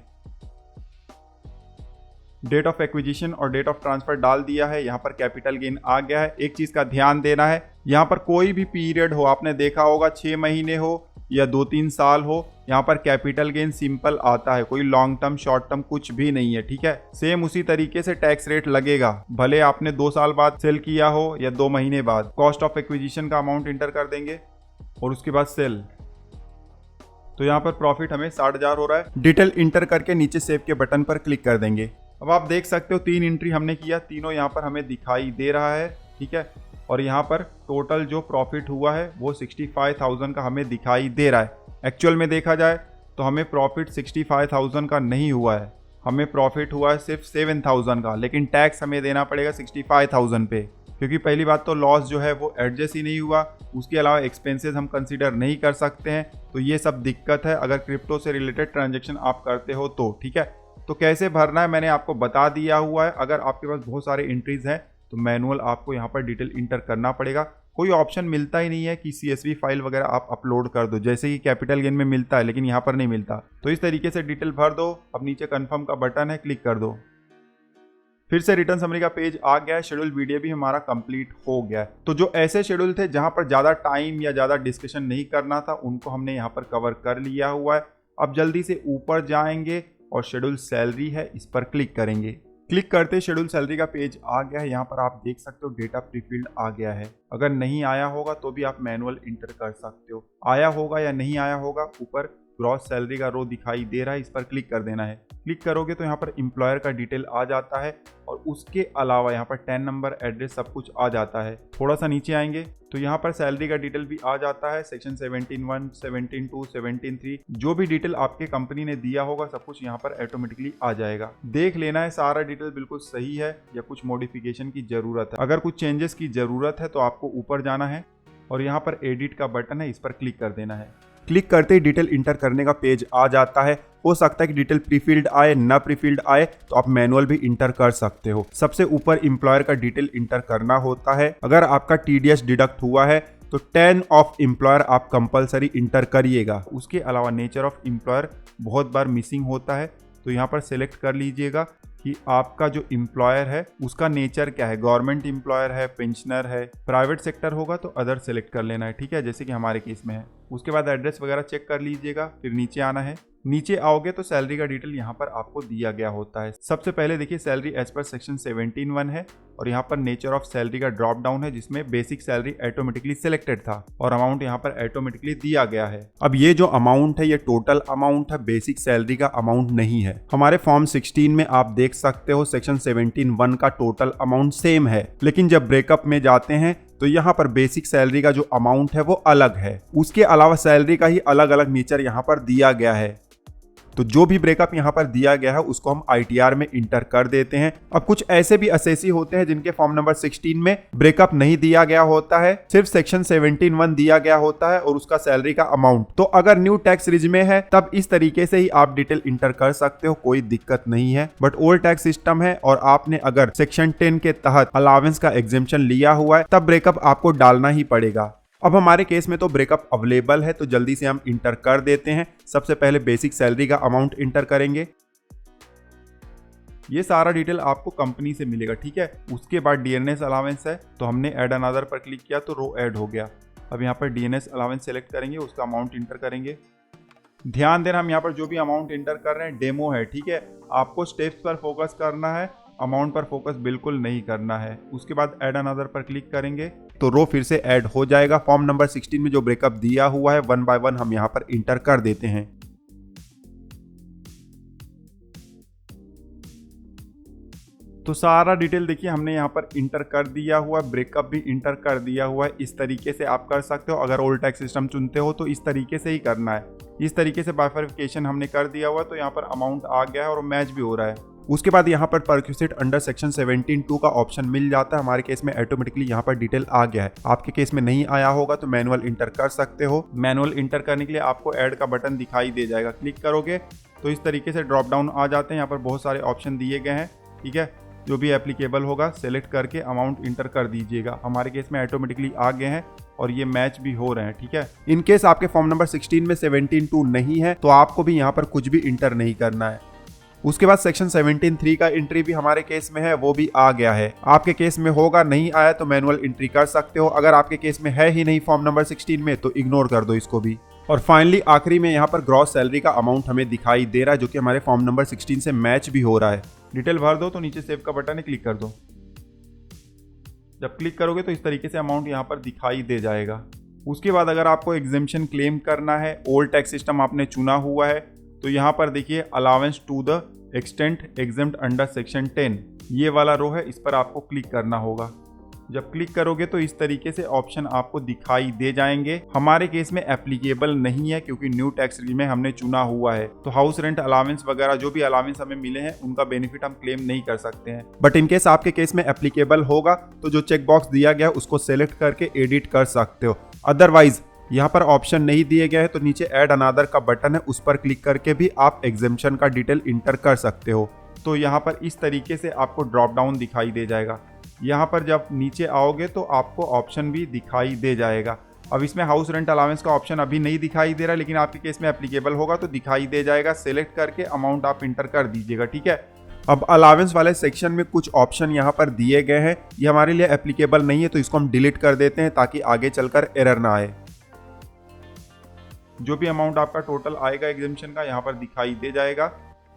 डेट ऑफ एक्विजिशन और डेट ऑफ ट्रांसफर डाल दिया है, यहाँ पर कैपिटल गेन आ गया है। एक चीज का ध्यान देना है, यहाँ पर कोई भी पीरियड हो, आपने देखा होगा 6 महीने हो या 2-3 साल हो, यहाँ पर कैपिटल गेन सिंपल आता है, कोई लॉन्ग टर्म शॉर्ट टर्म कुछ भी नहीं है। ठीक है, सेम उसी तरीके से टैक्स रेट लगेगा, भले आपने 2 साल बाद सेल किया हो या 2 महीने बाद। कॉस्ट ऑफ एक्विजिशन का अमाउंट इंटर कर देंगे और उसके बाद सेल, तो यहाँ पर प्रॉफिट हमें 60,000 हो रहा है। डिटेल इंटर करके नीचे सेव के बटन पर क्लिक कर देंगे। अब आप देख सकते हो 3 एंट्री हमने किया, तीनों यहाँ पर हमें दिखाई दे रहा है। ठीक है, और यहाँ पर टोटल जो प्रॉफिट हुआ है वो 65,000 का हमें दिखाई दे रहा है। एक्चुअल में देखा जाए तो हमें प्रॉफिट 65,000 का नहीं हुआ है, हमें प्रॉफिट हुआ है सिर्फ 7,000 का, लेकिन टैक्स हमें देना पड़ेगा 65,000 पे, क्योंकि पहली बात तो लॉस जो है वो एडजस्ट ही नहीं हुआ, उसके अलावा एक्सपेंसेस हम कंसीडर नहीं कर सकते हैं। तो ये सब दिक्कत है अगर क्रिप्टो से रिलेटेड ट्रांजेक्शन आप करते हो तो। ठीक है, तो कैसे भरना है मैंने आपको बता दिया हुआ है। अगर आपके पास बहुत सारे एंट्रीज हैं तो मैनुअल आपको यहाँ पर डिटेल इंटर करना पड़ेगा। कोई ऑप्शन मिलता ही नहीं है कि CSV फाइल वगैरह आप अपलोड कर दो, जैसे कि कैपिटल गेन में मिलता है, लेकिन यहाँ पर नहीं मिलता। तो इस तरीके से डिटेल भर दो। अब नीचे कन्फर्म का बटन है, क्लिक कर दो। फिर से रिटर्न समरी का पेज आ गया है। शेड्यूल वीडियो भी हमारा कंप्लीट हो गया है। तो जो ऐसे शेड्यूल थे जहां पर ज्यादा टाइम या ज्यादा डिस्कशन नहीं करना था उनको हमने यहाँ पर कवर कर लिया हुआ है। अब जल्दी से ऊपर जाएंगे और शेड्यूल सैलरी है, इस पर क्लिक करेंगे। क्लिक करते शेड्यूल सैलरी का पेज आ गया है। यहाँ पर आप देख सकते हो डेटा प्रीफिल्ड आ गया है। अगर नहीं आया होगा तो भी आप मैनुअल इंटर कर सकते हो। आया होगा या नहीं आया होगा, ऊपर ग्रॉस सैलरी का रो दिखाई दे रहा है, इस पर क्लिक कर देना है। क्लिक करोगे तो यहाँ पर एम्प्लॉयर का डिटेल आ जाता है और उसके अलावा यहाँ पर 10 नंबर, एड्रेस सब कुछ आ जाता है। थोड़ा सा नीचे आएंगे तो यहाँ पर सैलरी का डिटेल भी आ जाता है। सेक्शन 17(1), 17(2), 17(3) जो भी डिटेल आपके कंपनी ने दिया होगा सब कुछ यहाँ पर ऑटोमेटिकली आ जाएगा। देख लेना है सारा डिटेल बिल्कुल सही है या कुछ मॉडिफिकेशन की जरूरत है। अगर कुछ चेंजेस की जरूरत है तो आपको ऊपर जाना है और यहाँ पर एडिट का बटन है, इस पर क्लिक कर देना है। क्लिक करते ही डिटेल इंटर करने का पेज आ जाता है। हो सकता है कि डिटेल प्रीफिल्ड आए, ना प्रीफिल्ड आए तो आप मैनुअल भी इंटर कर सकते हो। सबसे ऊपर एम्प्लॉयर का डिटेल इंटर करना होता है। अगर आपका TDS डिडक्ट हुआ है तो 10 ऑफ एम्प्लॉयर आप कंपलसरी इंटर करिएगा। उसके अलावा नेचर ऑफ एम्प्लॉयर बहुत बार मिसिंग होता है, तो यहाँ पर सिलेक्ट कर लीजिएगा कि आपका जो एम्प्लॉयर है उसका नेचर क्या है, गवर्नमेंट एम्प्लॉयर है, पेंशनर है, प्राइवेट सेक्टर होगा तो अदर सेलेक्ट कर लेना है। ठीक है, जैसे कि हमारे केस में है। उसके बाद एड्रेस वगैरह चेक कर लीजिएगा, फिर नीचे आना है। नीचे आओगे तो सैलरी का डिटेल यहाँ पर आपको दिया गया होता है। सबसे पहले देखिए सैलरी एज पर सेक्शन 17(1) है और यहाँ पर नेचर ऑफ सैलरी का ड्रॉप डाउन है जिसमें बेसिक सैलरी ऑटोमेटिकली सिलेक्टेड था और अमाउंट यहाँ पर ऑटोमेटिकली दिया गया है। अब ये जो अमाउंट है ये टोटल अमाउंट है, बेसिक सैलरी का अमाउंट नहीं है। हमारे फॉर्म 16 में आप देख सकते हो सेक्शन 17(1) का टोटल अमाउंट सेम है, लेकिन जब ब्रेकअप में जाते हैं तो यहाँ पर बेसिक सैलरी का जो अमाउंट है वो अलग है। उसके अलावा सैलरी का ही अलग अलग नेचर यहाँ पर दिया गया है। तो जो भी ब्रेकअप यहाँ पर दिया गया है उसको हम ITR में इंटर कर देते हैं। अब कुछ ऐसे भी असेसी होते हैं जिनके फॉर्म नंबर 16 में ब्रेकअप नहीं दिया गया होता है, सिर्फ सेक्शन 17(1) दिया गया होता है और उसका सैलरी का अमाउंट। तो अगर न्यू टैक्स रिज में है तब इस तरीके से ही आप डिटेल इंटर कर सकते हो, कोई दिक्कत नहीं है। बट ओल्ड टैक्स सिस्टम है और आपने अगर सेक्शन 10 के तहत अलावेंस का एग्जेम्पशन लिया हुआ है तब ब्रेकअप आपको डालना ही पड़ेगा। अब हमारे केस में तो ब्रेकअप अवेलेबल है तो जल्दी से हम इंटर कर देते हैं। सबसे पहले बेसिक सैलरी का अमाउंट इंटर करेंगे। ये सारा डिटेल आपको कंपनी से मिलेगा। ठीक है, उसके बाद DNS अलावेंस है तो हमने ऐड अनदर पर क्लिक किया तो रो ऐड हो गया। अब यहाँ पर DNS अलावेंस सेलेक्ट करेंगे, उसका अमाउंट इंटर करेंगे। ध्यान देना हम यहाँ पर जो भी अमाउंट इंटर कर रहे हैं डेमो है। ठीक है, आपको स्टेप्स पर फोकस करना है, अमाउंट पर फोकस बिल्कुल नहीं करना है। उसके बाद ऐड अनदर पर क्लिक करेंगे तो रो फिर से ऐड हो जाएगा। फॉर्म नंबर 16 में जो ब्रेकअप दिया हुआ है 1 बाय 1 हम यहाँ पर इंटर कर देते हैं। तो सारा डिटेल देखिए हमने यहाँ पर इंटर कर दिया हुआ, ब्रेकअप भी इंटर कर दिया हुआ है। इस तरीके से आप कर सकते हो। अगर ओल्ड टैक्स सिस्टम चुनते हो तो इस तरीके से ही करना है। इस तरीके से बाइफर्फिकेशन हमने कर दिया हुआ तो यहाँ पर अमाउंट आ गया है और मैच भी हो रहा है। उसके बाद यहाँ पर परक्यूसेट अंडर सेक्शन 17(2) का ऑप्शन मिल जाता है। हमारे केस में ऑटोमेटिकली यहाँ पर डिटेल आ गया है। आपके केस में नहीं आया होगा तो मैनुअल इंटर कर सकते हो। मैनुअल इंटर करने के लिए आपको ऐड का बटन दिखाई दे जाएगा, क्लिक करोगे तो इस तरीके से ड्रॉप डाउन आ जाते हैं। यहाँ पर बहुत सारे ऑप्शन दिए गए हैं, ठीक है। जो भी एप्लीकेबल होगा सेलेक्ट करके अमाउंट इंटर कर दीजिएगा। हमारे केस में ऑटोमेटिकली आ गए हैं और ये मैच भी हो रहे हैं, ठीक है। इन केस आपके फॉर्म नंबर 16 में 17(2) नहीं है तो आपको भी यहाँ पर कुछ भी इंटर नहीं करना है। उसके बाद सेक्शन 17(3) का एंट्री भी हमारे केस में है, वो भी आ गया है। आपके केस में होगा, नहीं आया तो मैनुअल एंट्री कर सकते हो। अगर आपके केस में है ही नहीं फॉर्म नंबर 16 में तो इग्नोर कर दो इसको भी। और फाइनली आखिरी में यहाँ पर ग्रॉस सैलरी का अमाउंट हमें दिखाई दे रहा है, जो कि हमारे फॉर्म नंबर 16 से मैच भी हो रहा है। डिटेल भर दो तो नीचे सेव का बटन है, क्लिक कर दो। जब क्लिक करोगे तो इस तरीके से अमाउंट यहाँ पर दिखाई दे जाएगा। उसके बाद अगर आपको एग्जेम्पशन क्लेम करना है, ओल्ड टैक्स सिस्टम आपने चुना हुआ है, तो यहाँ पर देखिए allowance to the extent exempt under section 10, ये वाला रो है, इस पर आपको क्लिक करना होगा। जब क्लिक करोगे तो इस तरीके से ऑप्शन आपको दिखाई दे जाएंगे। हमारे केस में एप्लीकेबल नहीं है क्योंकि न्यू टैक्स में हमने चुना हुआ है, तो हाउस रेंट अलावेंस वगैरह जो भी अलावेंस हमें मिले हैं उनका बेनिफिट हम क्लेम नहीं कर सकते हैं। बट इन केस आपके केस में एप्लीकेबल होगा तो जो चेक बॉक्स दिया गया उसको सेलेक्ट करके एडिट कर सकते हो। अदरवाइज यहाँ पर ऑप्शन नहीं दिए गए हैं तो नीचे ऐड अनादर का बटन है, उस पर क्लिक करके भी आप एग्जेम्पशन का डिटेल इंटर कर सकते हो। तो यहाँ पर इस तरीके से आपको ड्रॉप डाउन दिखाई दे जाएगा। यहाँ पर जब नीचे आओगे तो आपको ऑप्शन भी दिखाई दे जाएगा। अब इसमें हाउस रेंट अलावेंस का ऑप्शन अभी नहीं दिखाई दे रहा, लेकिन आपके केस में एप्लीकेबल होगा तो दिखाई दे जाएगा। सेलेक्ट करके अमाउंट आप इंटर कर दीजिएगा, ठीक है। अब अलावेंस वाले सेक्शन में कुछ ऑप्शन यहाँ पर दिए गए हैं, ये हमारे लिए एप्लीकेबल नहीं है तो इसको हम डिलीट कर देते हैं ताकि आगे चलकर एरर ना आए। जो भी अमाउंट आपका टोटल आएगा एग्जेम्पशन का यहाँ पर दिखाई दे जाएगा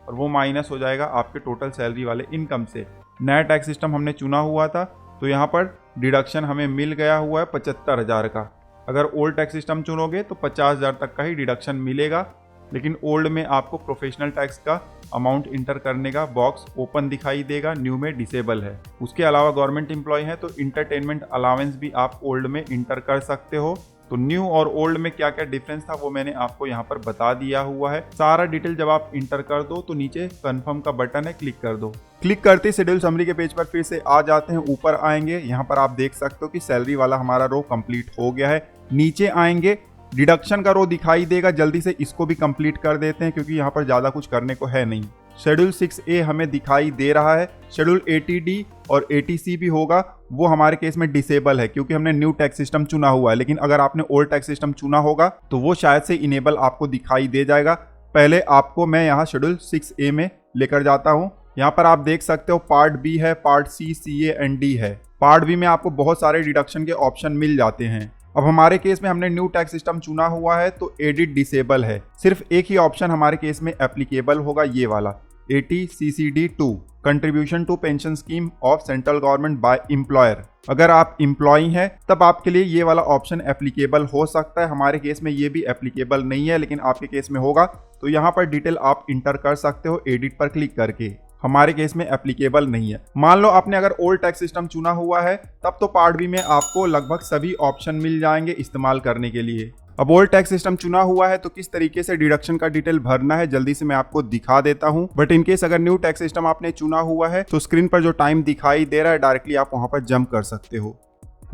और वो माइनस हो जाएगा आपके टोटल सैलरी वाले इनकम से। नया टैक्स सिस्टम हमने चुना हुआ था तो यहाँ पर डिडक्शन हमें मिल गया हुआ है 75,000 का। अगर ओल्ड टैक्स सिस्टम चुनोगे तो 50,000 तक का ही डिडक्शन मिलेगा, लेकिन ओल्ड में आपको प्रोफेशनल टैक्स का अमाउंट इंटर करने का बॉक्स ओपन दिखाई देगा, न्यू में डिसेबल है। उसके अलावा गवर्नमेंट एम्प्लॉय है तो इंटरटेनमेंट अलावेंस भी आप ओल्ड में इंटर कर सकते हो। तो न्यू और ओल्ड में क्या क्या डिफरेंस था वो मैंने आपको यहाँ पर बता दिया हुआ है। सारा डिटेल जब आप इंटर कर दो तो नीचे कंफर्म का बटन है, क्लिक कर दो। क्लिक करते ही शेड्यूल समरी के पेज पर फिर से आ जाते हैं। ऊपर आएंगे, यहाँ पर आप देख सकते हो कि सैलरी वाला हमारा रो कंप्लीट हो गया है। नीचे आएंगे, डिडक्शन का रो दिखाई देगा, जल्दी से इसको भी कंप्लीट कर देते हैं क्योंकि यहाँ पर ज़्यादा कुछ करने को है नहीं। शेड्यूल 6A हमें दिखाई दे रहा है। शेड्यूल 80D और 80C भी होगा, वो हमारे केस में डिसेबल है क्योंकि हमने न्यू टैक्स सिस्टम चुना हुआ है, लेकिन अगर आपने ओल्ड टैक्स सिस्टम चुना होगा तो वो शायद से इनेबल आपको दिखाई दे जाएगा। पहले आपको मैं यहाँ शेड्यूल 6A में लेकर जाता हूँ। यहाँ पर आप देख सकते हो पार्ट B है, part C, CA and D है। पार्ट B में आपको बहुत सारे डिडक्शन के ऑप्शन मिल जाते हैं। अब हमारे केस में हमने न्यू टैक्स सिस्टम चुना हुआ है तो एडिट डिसेबल है। सिर्फ एक ही ऑप्शन हमारे केस में एप्लीकेबल होगा, ये वाला 80CCD2 contribution to pension scheme of central government by employer. अगर आप एम्प्लॉय हैं तब आपके लिए ये वाला ऑप्शन एप्लीकेबल हो सकता है। हमारे केस में ये भी एप्लीकेबल नहीं है, लेकिन आपके केस में होगा तो यहाँ पर डिटेल आप इंटर कर सकते हो एडिट पर क्लिक करके। हमारे केस में एप्लीकेबल नहीं है। मान लो आपने अगर ओल्ड टैक्स सिस्टम चुना हुआ है तब तो पार्ट बी में आपको लगभग सभी ऑप्शन मिल जाएंगे इस्तेमाल करने के लिए। अब ओल्ड टैक्स सिस्टम चुना हुआ है तो किस तरीके से डिडक्शन का डिटेल भरना है जल्दी से मैं आपको दिखा देता हूं। बट इनकेस अगर न्यू टैक्स सिस्टम आपने चुना हुआ है तो स्क्रीन पर जो टाइम दिखाई दे रहा है डायरेक्टली आप वहां पर जंप कर सकते हो।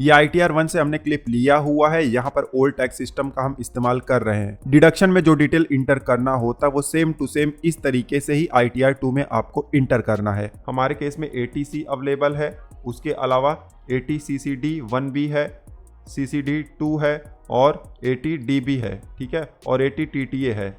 ये ITR 1 से हमने क्लिप लिया हुआ है, यहाँ पर ओल्ड टैक्स सिस्टम का हम इस्तेमाल कर रहे हैं। डिडक्शन में जो डिटेल इंटर करना होता है वो सेम टू सेम इस तरीके से ही ITR 2 में आपको इंटर करना है। हमारे केस में 80C अवेलेबल है, उसके अलावा 80CCD1 भी है, CCD2 है और 80DB है, ठीक है, और 80TTA है।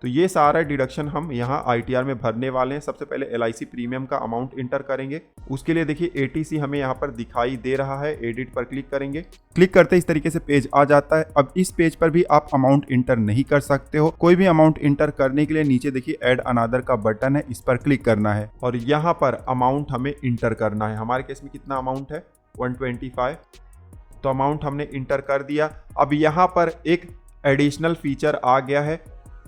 तो ये सारा डिडक्शन हम यहाँ ITR में भरने वाले हैं। सबसे पहले LIC प्रीमियम का अमाउंट इंटर करेंगे। उसके लिए देखिए 80C हमें यहाँ पर दिखाई दे रहा है, एडिट पर क्लिक करेंगे। क्लिक करते इस तरीके से पेज आ जाता है। अब इस पेज पर भी आप अमाउंट इंटर नहीं कर सकते हो। कोई भी अमाउंट इंटर करने के लिए नीचे देखिए ऐड अनादर का बटन है, इस पर क्लिक करना है और यहाँ पर अमाउंट हमें इंटर करना है। हमारे केस में कितना अमाउंट है 125, तो अमाउंट हमने इंटर कर दिया। अब यहाँ पर एक एडिशनल फीचर आ गया है,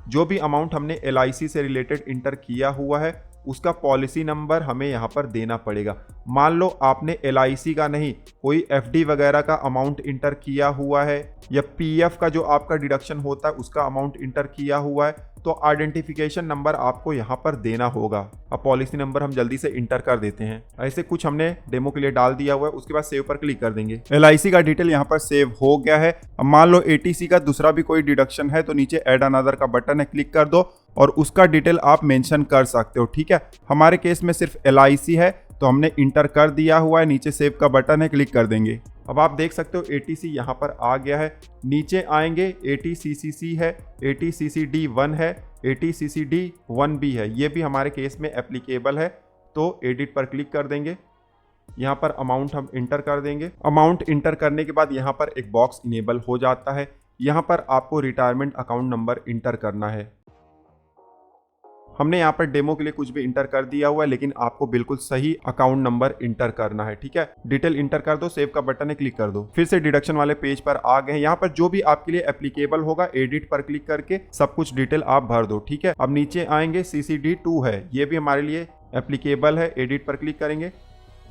जो भी अमाउंट हमने LIC से रिलेटेड इंटर किया हुआ है उसका पॉलिसी नंबर हमें यहाँ पर देना पड़ेगा। मान लो आपने LIC का नहीं कोई FD वगैरह का अमाउंट इंटर किया हुआ है या PF का जो आपका डिडक्शन होता है उसका अमाउंट इंटर किया हुआ है, तो आइडेंटिफिकेशन नंबर आपको यहाँ पर देना होगा। अब पॉलिसी नंबर हम जल्दी से इंटर कर देते हैं। ऐसे कुछ हमने डेमो के लिए डाल दिया हुआ है। उसके बाद सेव पर क्लिक कर देंगे। LIC का डिटेल यहाँ पर सेव हो गया है। अब मान लो ATC का दूसरा भी कोई डिडक्शन है तो नीचे ऐड अनदर का बटन है, क्लिक कर दो और उसका डिटेल आप मेंशन कर सकते हो। ठीक है, हमारे केस में सिर्फ LIC है तो हमने इंटर कर दिया हुआ है। नीचे सेव का बटन है, क्लिक कर देंगे। अब आप देख सकते हो ATC यहाँ पर आ गया है। नीचे आएंगे ATCCC है, ATCCD1 है, ATCCD1B है, ये भी हमारे केस में एप्लीकेबल है। तो एडिट पर क्लिक कर देंगे। यहाँ पर अमाउंट हम इंटर कर देंगे। अमाउंट इंटर करने के बाद यहाँ पर एक बॉक्स इनेबल हो जाता है। यहाँ पर आपको रिटायरमेंट अकाउंट नंबर इंटर करना है। हमने यहाँ पर डेमो के लिए कुछ भी इंटर कर दिया हुआ है, लेकिन आपको बिल्कुल सही अकाउंट नंबर इंटर करना है। ठीक है, डिटेल इंटर कर दो, सेव का बटन है, क्लिक कर दो। फिर से डिडक्शन वाले पेज पर आ गए हैं। यहाँ पर जो भी आपके लिए एप्लीकेबल होगा एडिट पर क्लिक करके सब कुछ डिटेल आप भर दो। ठीक है, अब नीचे आएंगे CCD2 है, ये भी हमारे लिए एप्लीकेबल है। एडिट पर क्लिक करेंगे,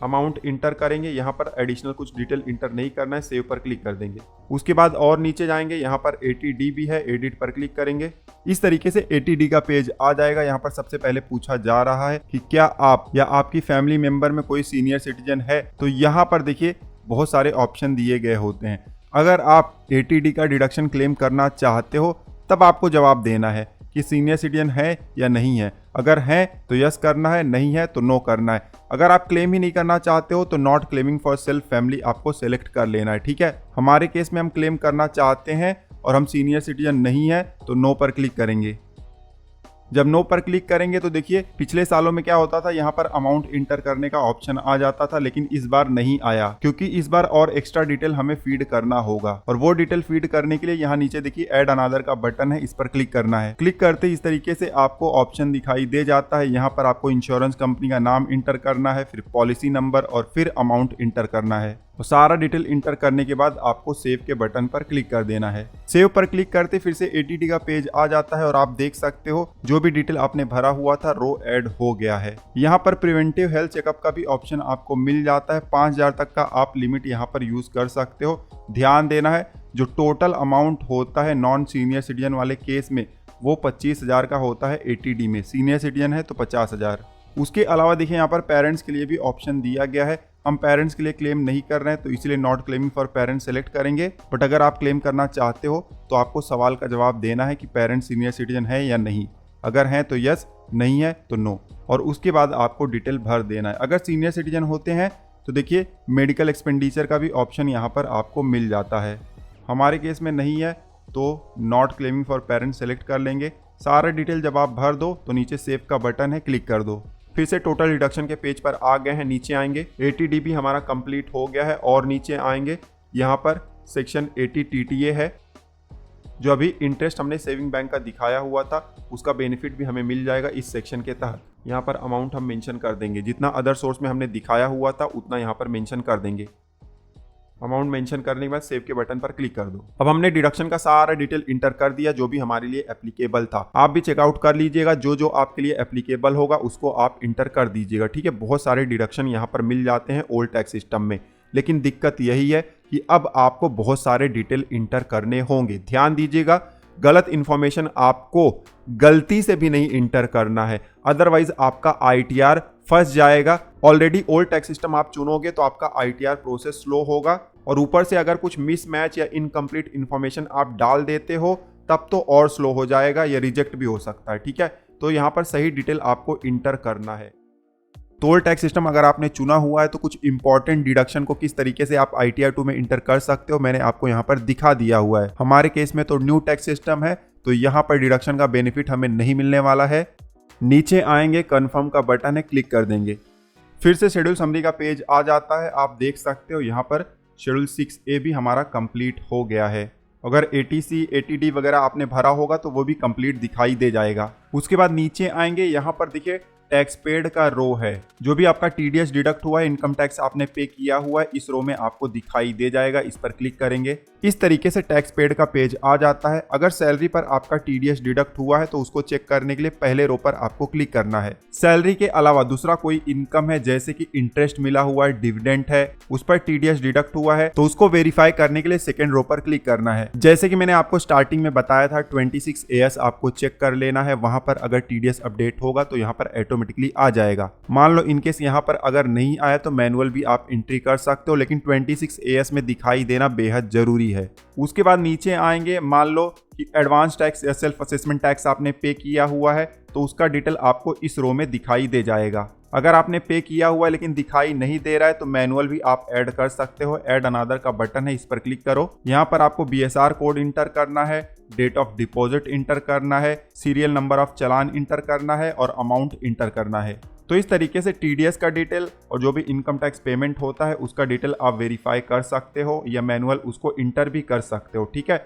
अमाउंट इंटर करेंगे। यहाँ पर एडिशनल कुछ डिटेल इंटर नहीं करना है, सेव पर क्लिक कर देंगे। उसके बाद और नीचे जाएंगे, यहाँ पर ATD भी है, एडिट पर क्लिक करेंगे। इस तरीके से ATD का पेज आ जाएगा। यहाँ पर सबसे पहले पूछा जा रहा है कि क्या आप या आपकी फैमिली मेंबर में कोई सीनियर सिटीजन है, तो यहाँ पर देखिए बहुत सारे ऑप्शन दिए गए होते हैं। अगर आप ATD का डिडक्शन क्लेम करना चाहते हो तब आपको जवाब देना है कि सीनियर सिटीजन है या नहीं है। अगर है तो यस करना है, नहीं है तो नो करना है। अगर आप क्लेम ही नहीं करना चाहते हो तो not claiming for self family आपको सेलेक्ट कर लेना है। ठीक है, हमारे केस में हम क्लेम करना चाहते हैं और हम सीनियर सिटीजन नहीं है तो नो पर क्लिक करेंगे। जब नो पर क्लिक करेंगे तो देखिए पिछले सालों में क्या होता था, यहाँ पर अमाउंट इंटर करने का ऑप्शन आ जाता था, लेकिन इस बार नहीं आया क्योंकि इस बार और एक्स्ट्रा डिटेल हमें फीड करना होगा। और वो डिटेल फीड करने के लिए यहाँ नीचे देखिए ऐड अनदर का बटन है, इस पर क्लिक करना है। क्लिक करते इस तरीके से आपको ऑप्शन दिखाई दे जाता है। यहाँ पर आपको इंश्योरेंस कंपनी का नाम इंटर करना है, फिर पॉलिसी नंबर और फिर अमाउंट इंटर करना है। तो सारा डिटेल इंटर करने के बाद आपको सेव के बटन पर क्लिक कर देना है। सेव पर क्लिक करते फिर से ATD का पेज आ जाता है और आप देख सकते हो जो भी डिटेल आपने भरा हुआ था रो ऐड हो गया है। यहाँ पर प्रिवेंटिव हेल्थ चेकअप का भी ऑप्शन आपको मिल जाता है। 5000 तक का आप लिमिट यहाँ पर यूज कर सकते हो। ध्यान देना है जो टोटल अमाउंट होता है नॉन सीनियर सिटीजन वाले केस में वो 25,000 का होता है ATD में, सीनियर सिटीजन है तो 50,000। उसके अलावा देखिए यहाँ पर पेरेंट्स के लिए भी ऑप्शन दिया गया है। हम पेरेंट्स के लिए क्लेम नहीं कर रहे हैं तो इसलिए not claiming for parents select करेंगे। बट अगर आप क्लेम करना चाहते हो तो आपको सवाल का जवाब देना है कि पेरेंट्स सीनियर सिटीजन है या नहीं। अगर हैं तो यस, नहीं है तो नो, और उसके बाद आपको डिटेल भर देना है। अगर सीनियर सिटीजन होते हैं तो देखिए मेडिकल एक्सपेंडिचर का भी ऑप्शन यहाँ पर आपको मिल जाता है। हमारे केस में नहीं है तो not claiming for parents select कर लेंगे। सारा डिटेल जब आप भर दो तो नीचे सेव का बटन है, क्लिक कर दो। फिर से टोटल डिडक्शन के पेज पर आ गए हैं। नीचे आएंगे, ATD भी हमारा कंप्लीट हो गया है और नीचे आएंगे, यहाँ पर सेक्शन 80 TTA है। जो अभी इंटरेस्ट हमने सेविंग बैंक का दिखाया हुआ था उसका बेनिफिट भी हमें मिल जाएगा इस सेक्शन के तहत। यहाँ पर अमाउंट हम मेंशन कर देंगे, जितना अदर सोर्स में हमने दिखाया हुआ था उतना यहाँ पर मेंशन कर देंगे। अमाउंट मेंशन करने के बाद सेव के बटन पर क्लिक कर दो। अब हमने डिडक्शन का सारा डिटेल इंटर कर दिया जो भी हमारे लिए एप्लीकेबल था। आप भी चेकआउट कर लीजिएगा, जो जो आपके लिए एप्लीकेबल होगा उसको आप इंटर कर दीजिएगा। ठीक है, बहुत सारे डिडक्शन यहाँ पर मिल जाते हैं ओल्ड टैक्स सिस्टम में, लेकिन दिक्कत यही है कि अब आपको बहुत सारे डिटेल इंटर करने होंगे। ध्यान दीजिएगा, गलत इंफॉर्मेशन आपको गलती से भी नहीं इंटर करना है, अदरवाइज आपका ITR फंस जाएगा। ऑलरेडी ओल्ड टैक्स सिस्टम आप चुनोगे तो आपका ITR प्रोसेस स्लो होगा, और ऊपर से अगर कुछ मिसमैच या इनकम्प्लीट इंफॉर्मेशन आप डाल देते हो तब तो और स्लो हो जाएगा या रिजेक्ट भी हो सकता है। ठीक है, तो यहाँ पर सही डिटेल आपको इंटर करना है। तो ओल्ड टैक्स सिस्टम अगर आपने चुना हुआ है तो कुछ इंपॉर्टेंट डिडक्शन को किस तरीके से आप ITR 2 में इंटर कर सकते हो मैंने आपको यहाँ पर दिखा दिया हुआ है। हमारे केस में तो न्यू टैक्स सिस्टम है तो यहाँ पर डिडक्शन का बेनिफिट हमें नहीं मिलने वाला है। नीचे आएंगे, कन्फर्म का बटन है, क्लिक कर देंगे। फिर से शेड्यूल समरी का पेज आ जाता है। आप देख सकते हो यहाँ पर शेड्यूल 6A भी हमारा कंप्लीट हो गया है। अगर ATC ATD वगैरह आपने भरा होगा तो वो भी कंप्लीट दिखाई दे जाएगा। उसके बाद नीचे आएंगे, यहाँ पर देखिए टैक्स पेड का रो है। जो भी आपका टीडीएस डिडक्ट हुआ है, इनकम टैक्स आपने पे किया हुआ है, इस रो में आपको दिखाई दे जाएगा। इस पर क्लिक करेंगे, इस तरीके से टैक्स पेड का पेज आ जाता है। अगर सैलरी पर आपका टीडीएस डिडक्ट हुआ है तो उसको चेक करने के लिए पहले रो पर आपको क्लिक करना है। सैलरी के अलावा दूसरा कोई इनकम है, जैसे कि इंटरेस्ट मिला हुआ है, डिविडेंड है, उस पर टीडीएस डिडक्ट हुआ है, तो उसको वेरीफाई करने के लिए सेकंड रो पर क्लिक करना है। जैसे कि मैंने आपको स्टार्टिंग में बताया था, 26 AS आपको चेक कर लेना है। वहां पर अगर टीडीएस अपडेट होगा तो यहाँ पर ऑटोमेटिकली आ जाएगा। मान लो इनकेस यहाँ पर अगर नहीं आया तो मैनुअल भी आप एंट्री कर सकते हो, लेकिन 26 AS में दिखाई देना बेहद जरूरी है। उसके बाद नीचे आएंगे, मान लो कि एडवांस टैक्स या सेल्फ असेसमेंट टैक्स आपने पे किया हुआ है तो उसका डिटेल आपको इस रो में दिखाई दे जाएगा। अगर आपने पे किया हुआ है लेकिन दिखाई नहीं दे रहा है तो मैनुअल भी आप ऐड कर सकते हो। ऐड अनदर का बटन है, इस पर क्लिक करो। यहाँ पर आपको BSR कोड इंटर करना है, डेट ऑफ डिपॉजिट इंटर करना है, serial number of challan inter करना है और अमाउंट इंटर करना है। तो इस तरीके से टीडीएस का डिटेल और जो भी इनकम टैक्स पेमेंट होता है उसका डिटेल आप वेरीफाई कर सकते हो या मैनुअल उसको इंटर भी कर सकते हो। ठीक है,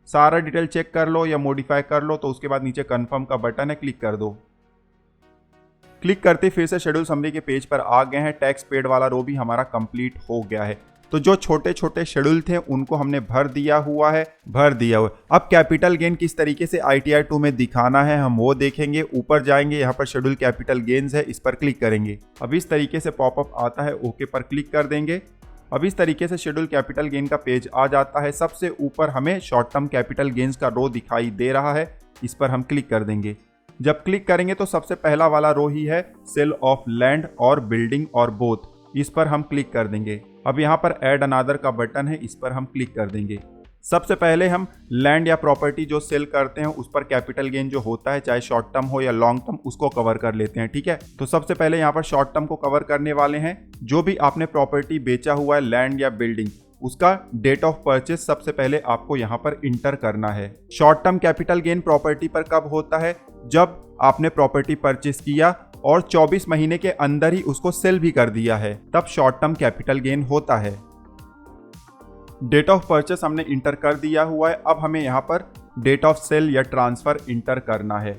सारा डिटेल चेक कर लो या मॉडिफाई कर लो, तो उसके बाद नीचे कंफर्म का बटन है, क्लिक कर दो। क्लिक करते फिर से शेड्यूल समरी के पेज पर आ गए हैं। टैक्स पेड वाला रो भी हमारा कंप्लीट हो गया है। तो जो छोटे छोटे शेड्यूल थे उनको हमने भर दिया हुआ है। अब कैपिटल गेन किस तरीके से ITR 2 में दिखाना है हम वो देखेंगे। ऊपर जाएंगे, यहाँ पर शेड्यूल कैपिटल गेन्स है, इस पर क्लिक करेंगे। अब इस तरीके से पॉपअप आता है, ओके पर क्लिक कर देंगे। अब इस तरीके से शेड्यूल कैपिटल गेन का पेज आ जाता है। सबसे ऊपर हमें शॉर्ट टर्म कैपिटल गेन्स का रो दिखाई दे रहा है, इस पर हम क्लिक कर देंगे। जब क्लिक करेंगे तो सबसे पहला वाला रो ही है सेल ऑफ लैंड और बिल्डिंग और बोथ, इस पर हम क्लिक कर देंगे। अब यहाँ पर ऐड अनदर का बटन है, इस पर हम क्लिक कर देंगे। सबसे पहले हम लैंड या प्रॉपर्टी जो सेल करते हैं उस पर कैपिटल गेन जो होता है, चाहे शॉर्ट टर्म हो या लॉन्ग टर्म, उसको कवर कर लेते हैं। ठीक है, तो सबसे पहले यहाँ पर शॉर्ट टर्म को कवर करने वाले हैं। जो भी आपने प्रॉपर्टी बेचा हुआ है, लैंड या बिल्डिंग, उसका डेट ऑफ परचेस सबसे पहले आपको यहाँ पर इंटर करना है। Short term capital gain property पर कब होता है? जब आपने प्रॉपर्टी परचेस किया और 24 महीने के अंदर ही उसको सेल भी कर दिया है, तब शॉर्ट टर्म कैपिटल गेन होता है। डेट ऑफ परचेस हमने इंटर कर दिया हुआ है। अब हमें यहाँ पर डेट ऑफ सेल या ट्रांसफर इंटर करना है।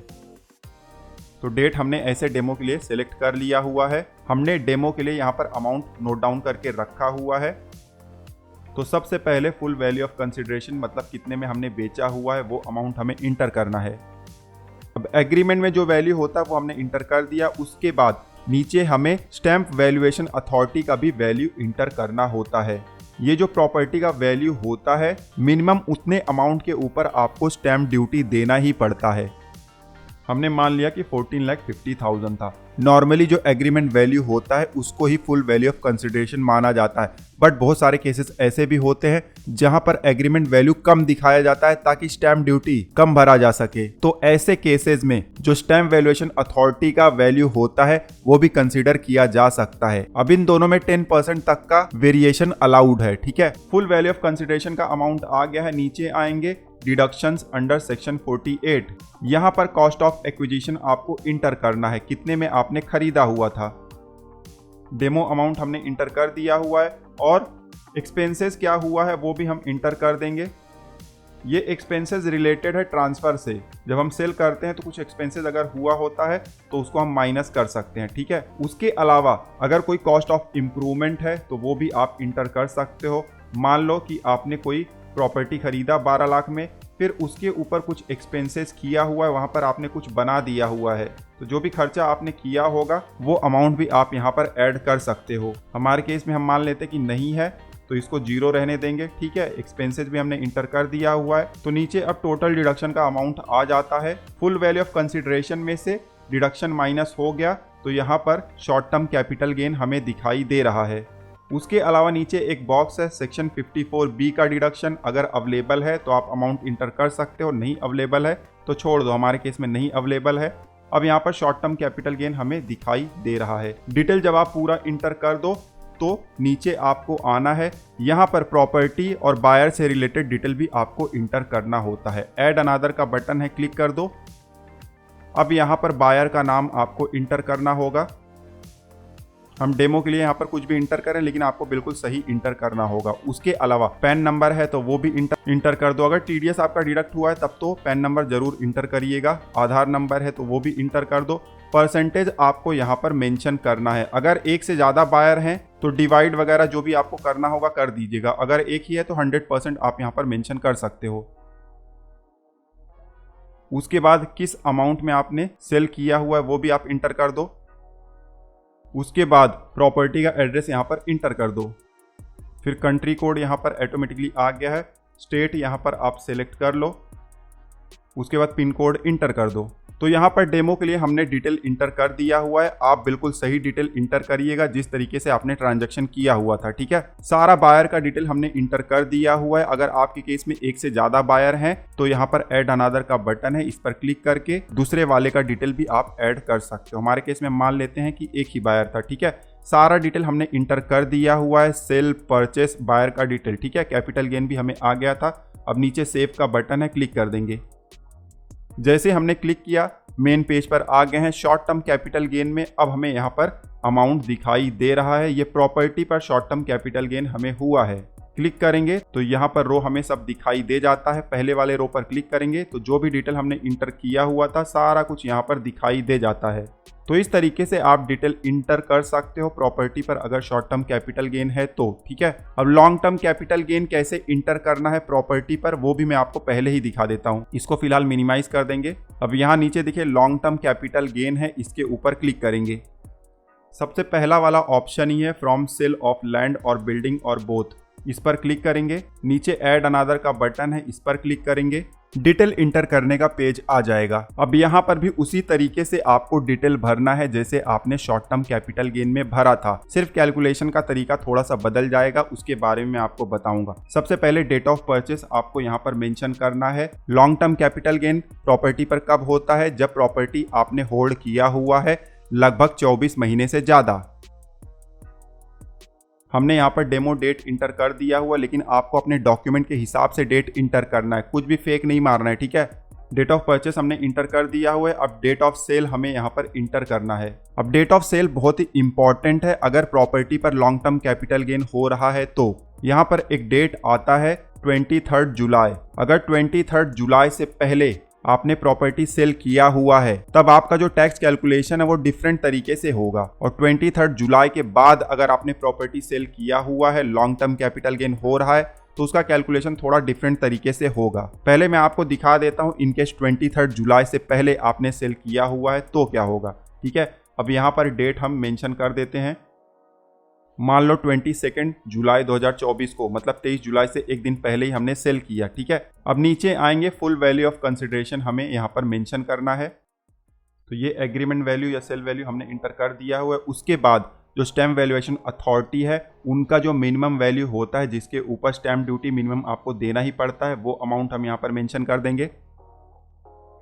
तो डेट हमने ऐसे डेमो के लिए सिलेक्ट कर लिया हुआ है। हमने डेमो के लिए यहाँ पर अमाउंट नोट डाउन करके रखा हुआ है। तो सबसे पहले फुल वैल्यू ऑफ कंसिडरेशन, मतलब कितने में हमने बेचा हुआ है, वो अमाउंट हमें इंटर करना है। अब एग्रीमेंट में जो वैल्यू होता है वो हमने इंटर कर दिया। उसके बाद नीचे हमें स्टैंप वैल्यूएशन अथॉरिटी का भी वैल्यू इंटर करना होता है। ये जो प्रॉपर्टी का वैल्यू होता है, मिनिमम उतने अमाउंट के ऊपर आपको स्टैंप ड्यूटी देना ही पड़ता है। हमने मान लिया कि 14,50,000 था। नॉर्मली जो एग्रीमेंट वैल्यू होता है उसको ही फुल वैल्यू ऑफ कंसिडरेशन माना जाता है, बट बहुत सारे केसेस ऐसे भी होते हैं जहां पर एग्रीमेंट वैल्यू कम दिखाया जाता है ताकि स्टैंप ड्यूटी कम भरा जा सके। तो ऐसे केसेस में जो स्टैंप वैल्यूएशन अथॉरिटी का वैल्यू होता है वो भी कंसीडर किया जा सकता है। अब इन दोनों में 10% तक का वेरिएशन अलाउड है। ठीक है, फुल वैल्यू ऑफ कंसिडरेशन का अमाउंट आ गया है। नीचे आएंगे डिडक्शंस अंडर सेक्शन 48। यहाँ पर कॉस्ट ऑफ एक्विजिशन आपको इंटर करना है, कितने में आपने खरीदा हुआ था। डेमो अमाउंट हमने इंटर कर दिया हुआ है और एक्सपेंसेस क्या हुआ है वो भी हम इंटर कर देंगे। ये एक्सपेंसेस रिलेटेड है ट्रांसफर से। जब हम सेल करते हैं तो कुछ एक्सपेंसेस अगर हुआ होता है तो उसको हम माइनस कर सकते हैं। ठीक है, उसके अलावा अगर कोई कॉस्ट ऑफ इम्प्रूवमेंट है तो वो भी आप इंटर कर सकते हो। मान लो कि आपने कोई प्रॉपर्टी खरीदा 12 लाख में, फिर उसके ऊपर कुछ एक्सपेंसेस किया हुआ है, वहां पर आपने कुछ बना दिया हुआ है, तो जो भी खर्चा आपने किया होगा वो अमाउंट भी आप यहां पर ऐड कर सकते हो। हमारे केस में हम मान लेते कि नहीं है तो इसको 0 रहने देंगे। ठीक है, एक्सपेंसेस भी हमने इंटर कर दिया हुआ है। तो नीचे अब टोटल डिडक्शन का अमाउंट आ जाता है। फुल वैल्यू ऑफ कंसिडरेशन में से डिडक्शन माइनस हो गया तो यहाँ पर शॉर्ट टर्म कैपिटल गेन हमें दिखाई दे रहा है। उसके अलावा नीचे एक बॉक्स है सेक्शन 54B का डिडक्शन, अगर अवेलेबल है तो आप अमाउंट इंटर कर सकते हो, नहीं अवेलेबल है तो छोड़ दो। हमारे केस में नहीं अवेलेबल है। अब यहाँ पर शॉर्ट टर्म कैपिटल गेन हमें दिखाई दे रहा है। डिटेल जब आप पूरा इंटर कर दो तो नीचे आपको आना है। यहाँ पर प्रॉपर्टी और बायर से रिलेटेड डिटेल भी आपको इंटर करना होता है। ऐड अनदर का बटन है, क्लिक कर दो। अब यहाँ पर बायर का नाम आपको इंटर करना होगा। हम डेमो के लिए यहाँ पर कुछ भी इंटर करें, लेकिन आपको बिल्कुल सही इंटर करना होगा। उसके अलावा पैन नंबर है तो वो भी इंटर कर दो। अगर टीडीएस आपका डिडक्ट हुआ है तब तो पैन नंबर जरूर इंटर करिएगा। आधार नंबर है तो वो भी इंटर कर दो। परसेंटेज आपको यहाँ पर मेंशन करना है। अगर एक से ज़्यादा बायर हैं तो डिवाइड वगैरह जो भी आपको करना होगा कर दीजिएगा। अगर एक ही है तो 100% आप यहाँ पर मेंशन कर सकते हो। उसके बाद किस अमाउंट में आपने सेल किया हुआ है वो भी आप इंटर कर दो। उसके बाद प्रॉपर्टी का एड्रेस यहाँ पर इंटर कर दो। फिर कंट्री कोड यहाँ पर ऑटोमेटिकली आ गया है। स्टेट यहाँ पर आप सेलेक्ट कर लो। उसके बाद पिन कोड इंटर कर दो। तो यहाँ पर डेमो के लिए हमने डिटेल इंटर कर दिया हुआ है। आप बिल्कुल सही डिटेल इंटर करिएगा जिस तरीके से आपने ट्रांजैक्शन किया हुआ था, ठीक है। सारा बायर का डिटेल हमने इंटर कर दिया हुआ है। अगर आपके केस में एक से ज्यादा बायर हैं तो यहाँ पर ऐड अनदर का बटन है, इस पर क्लिक करके दूसरे वाले का डिटेल भी आप ऐड कर सकते हो। हमारे केस में मान लेते हैं कि एक ही बायर था, ठीक है। सारा डिटेल हमने इंटर कर दिया हुआ है। सेल, परचेस, बायर का डिटेल, ठीक है। कैपिटल गेन भी हमें आ गया था। अब नीचे सेव का बटन है, क्लिक कर देंगे। जैसे हमने क्लिक किया मेन पेज पर आ गए हैं। शॉर्ट टर्म कैपिटल गेन में अब हमें यहाँ पर अमाउंट दिखाई दे रहा है। ये प्रॉपर्टी पर शॉर्ट टर्म कैपिटल गेन हमें हुआ है। क्लिक करेंगे तो यहाँ पर रो हमें सब दिखाई दे जाता है। पहले वाले रो पर क्लिक करेंगे तो जो भी डिटेल हमने इंटर किया हुआ था सारा कुछ यहाँ पर दिखाई दे जाता है। तो इस तरीके से आप डिटेल इंटर कर सकते हो प्रॉपर्टी पर अगर शॉर्ट टर्म कैपिटल गेन है तो, ठीक है। अब लॉन्ग टर्म कैपिटल गेन कैसे इंटर करना है प्रॉपर्टी पर वो भी मैं आपको पहले ही दिखा देता हूँ। इसको फिलहाल मिनिमाइज कर देंगे। अब यहाँ नीचे देखिए लॉन्ग टर्म कैपिटल गेन है, इसके ऊपर क्लिक करेंगे। सबसे पहला वाला ऑप्शन ही है फ्रॉम सेल ऑफ लैंड और बिल्डिंग और बोथ, इस पर क्लिक करेंगे। नीचे ऐड अनदर का बटन है, इस पर क्लिक करेंगे। डिटेल इंटर करने का पेज आ जाएगा। अब यहाँ पर भी उसी तरीके से आपको डिटेल भरना है जैसे आपने शॉर्ट टर्म कैपिटल गेन में भरा था, सिर्फ कैलकुलेशन का तरीका थोड़ा सा बदल जाएगा, उसके बारे में आपको बताऊंगा। सबसे पहले डेट ऑफ परचेस आपको यहाँ पर मेंशन करना है। Long term capital gain property पर कब होता है? जब प्रॉपर्टी आपने होल्ड किया हुआ है लगभग 24 महीने से ज्यादा। हमने यहाँ पर डेमो डेट इंटर कर दिया हुआ, लेकिन आपको अपने डॉक्यूमेंट के हिसाब से डेट इंटर करना है, कुछ भी फेक नहीं मारना है, ठीक है। डेट ऑफ परचेस हमने इंटर कर दिया हुआ है। अब डेट ऑफ सेल हमें यहाँ पर इंटर करना है। अब डेट ऑफ सेल बहुत ही इंपॉर्टेंट है अगर प्रॉपर्टी पर लॉन्ग टर्म कैपिटल गेन हो रहा है तो। यहाँ पर एक डेट आता है 23 जुलाई। अगर 23 जुलाई से पहले आपने प्रॉपर्टी सेल किया हुआ है तब आपका जो टैक्स कैलकुलेशन है वो डिफरेंट तरीके से होगा। और 23 जुलाई के बाद अगर आपने प्रॉपर्टी सेल किया हुआ है, लॉन्ग टर्म कैपिटल गेन हो रहा है, तो उसका कैलकुलेशन थोड़ा डिफरेंट तरीके से होगा। पहले मैं आपको दिखा देता हूँ इनकेस 23 जुलाई से पहले आपने सेल किया हुआ है तो क्या होगा, ठीक है। अब यहाँ पर डेट हम मेंशन कर देते हैं। मान लो 22 जुलाई 2024 को, मतलब 23 जुलाई से एक दिन पहले ही हमने सेल किया, ठीक है। अब नीचे आएंगे फुल वैल्यू ऑफ कंसिडरेशन हमें यहाँ पर मेंशन करना है। तो ये एग्रीमेंट वैल्यू या सेल वैल्यू हमने इंटर कर दिया हुआ है। उसके बाद जो स्टैम्प वैल्यूएशन अथॉरिटी है उनका जो मिनिमम वैल्यू होता है जिसके ऊपर स्टैम्प ड्यूटी मिनिमम आपको देना ही पड़ता है, वो अमाउंट हम यहाँ पर मेंशन कर देंगे।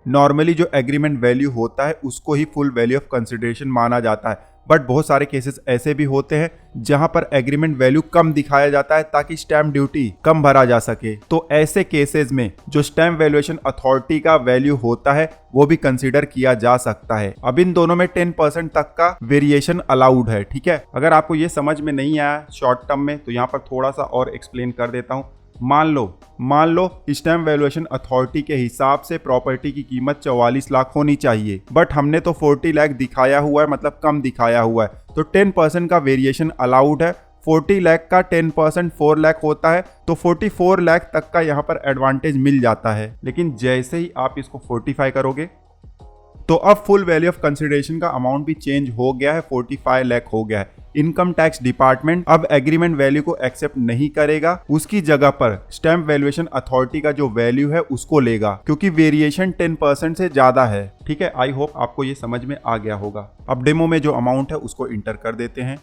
नॉर्मली जो एग्रीमेंट वैल्यू होता है उसको ही फुल वैल्यू ऑफ कंसिडरेशन माना जाता है, बट बहुत सारे केसेस ऐसे भी होते हैं जहां पर एग्रीमेंट वैल्यू कम दिखाया जाता है ताकि स्टैम्प ड्यूटी कम भरा जा सके। तो ऐसे केसेस में जो स्टैम्प वैल्यूएशन अथॉरिटी का वैल्यू होता है वो भी कंसीडर किया जा सकता है। अब इन दोनों में 10% तक का वेरिएशन अलाउड है, ठीक है। अगर आपको ये समझ में नहीं आया शॉर्ट टर्म में तो यहाँ पर थोड़ा सा और एक्सप्लेन कर देता हूँ। मान लो स्टैम्प वैल्यूएशन अथॉरिटी के हिसाब से प्रॉपर्टी की कीमत 44 लाख होनी चाहिए, बट हमने तो 40 लाख दिखाया हुआ है, मतलब कम दिखाया हुआ है, तो 10% का वेरिएशन अलाउड है। 40 लाख का 10% 4 लाख होता है, तो 44 लाख तक का यहाँ पर एडवांटेज मिल जाता है। लेकिन जैसे ही आप इसको 45 करोगे तो अब फुल वैल्यू ऑफ कंसिडरेशन का अमाउंट भी चेंज हो गया है, 45 लाख हो गया है। इनकम टैक्स डिपार्टमेंट अब एग्रीमेंट वैल्यू को एक्सेप्ट नहीं करेगा, उसकी जगह पर स्टैम्प वैल्यूएशन अथॉरिटी का जो वैल्यू है उसको लेगा, क्योंकि वेरिएशन 10% से ज्यादा है, ठीक है। आई होप आपको ये समझ में आ गया होगा। अब डेमो में जो अमाउंट है उसको इंटर कर देते हैं,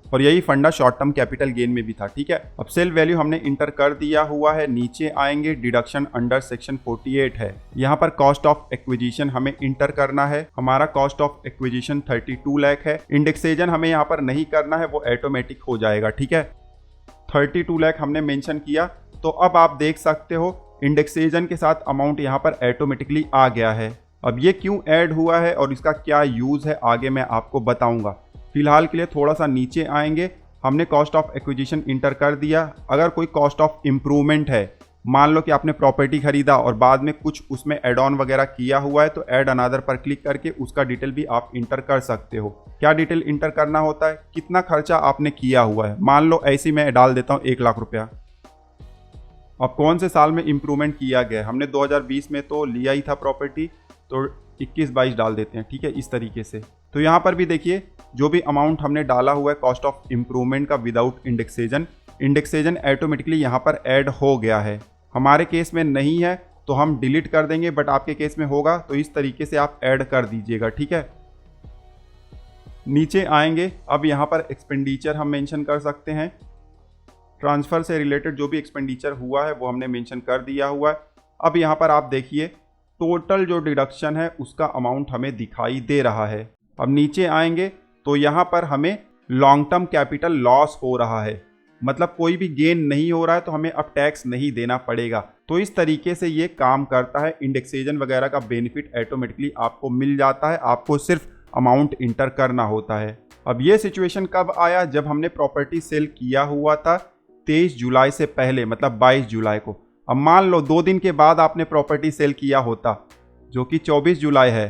और यही फंडा शॉर्ट टर्म कैपिटल गेन में भी था, ठीक है। अब सेल वैल्यू हमने इंटर कर दिया हुआ है। नीचे आएंगे, डिडक्शन अंडर सेक्शन 48 है, यहाँ पर कॉस्ट ऑफ एक्विजिशन हमें इंटर करना है। हमारा कॉस्ट ऑफ एक्विजिशन 32 लाख है। इंडेक्सेशन हमें यहाँ पर नहीं करना है, वो ऑटोमेटिक हो जाएगा, ठीक है। 32 लाख हमने मेंशन किया, तो अब आप देख सकते हो इंडेक्सेशन के साथ अमाउंट यहाँ पर ऑटोमेटिकली आ गया है। अब ये क्यों ऐड हुआ है और इसका क्या यूज है आगे मैं आपको बताऊंगा। फिलहाल के लिए थोड़ा सा नीचे आएंगे। हमने कॉस्ट ऑफ एक्विजिशन इंटर कर दिया। अगर कोई कॉस्ट ऑफ इम्प्रूवमेंट है मान लो कि आपने प्रॉपर्टी खरीदा और बाद में कुछ उसमें एड ऑन वगैरह किया हुआ है, तो ऐड अनदर पर क्लिक करके उसका डिटेल भी आप इंटर कर सकते हो। क्या डिटेल इंटर करना होता है? कितना खर्चा आपने किया हुआ है। मान लो ऐसे ही मैं डाल देता हूँ 1 लाख रुपया। अब कौन से साल में इंप्रूवमेंट किया गया? हमने 2020 में तो लिया ही था प्रॉपर्टी, तो 21-22 डाल देते हैं, ठीक है, इस तरीके से। तो यहाँ पर भी देखिए जो भी अमाउंट हमने डाला हुआ है कॉस्ट ऑफ इम्प्रूवमेंट का विदाउट इंडेक्सेशन ऑटोमेटिकली यहाँ पर ऐड हो गया है। हमारे केस में नहीं है तो हम डिलीट कर देंगे, बट आपके केस में होगा तो इस तरीके से आप ऐड कर दीजिएगा, ठीक है। नीचे आएंगे, अब यहाँ पर एक्सपेंडिचर हम मेंशन कर सकते हैं। ट्रांसफ़र से रिलेटेड जो भी एक्सपेंडिचर हुआ है वो हमने मेंशन कर दिया हुआ है। अब यहाँ पर आप देखिए टोटल जो डिडक्शन है उसका अमाउंट हमें दिखाई दे रहा है। अब नीचे आएंगे तो यहाँ पर हमें लॉन्ग टर्म कैपिटल लॉस हो रहा है, मतलब कोई भी गेन नहीं हो रहा है, तो हमें अब टैक्स नहीं देना पड़ेगा। तो इस तरीके से ये काम करता है। इंडेक्सेशन वगैरह का बेनिफिट ऑटोमेटिकली आपको मिल जाता है, आपको सिर्फ अमाउंट इंटर करना होता है। अब ये सिचुएशन कब आया? जब हमने प्रॉपर्टी सेल किया हुआ था 23 जुलाई से पहले, मतलब 22 जुलाई को। अब मान लो 2 दिन के बाद आपने प्रॉपर्टी सेल किया होता, जो कि 24 जुलाई है,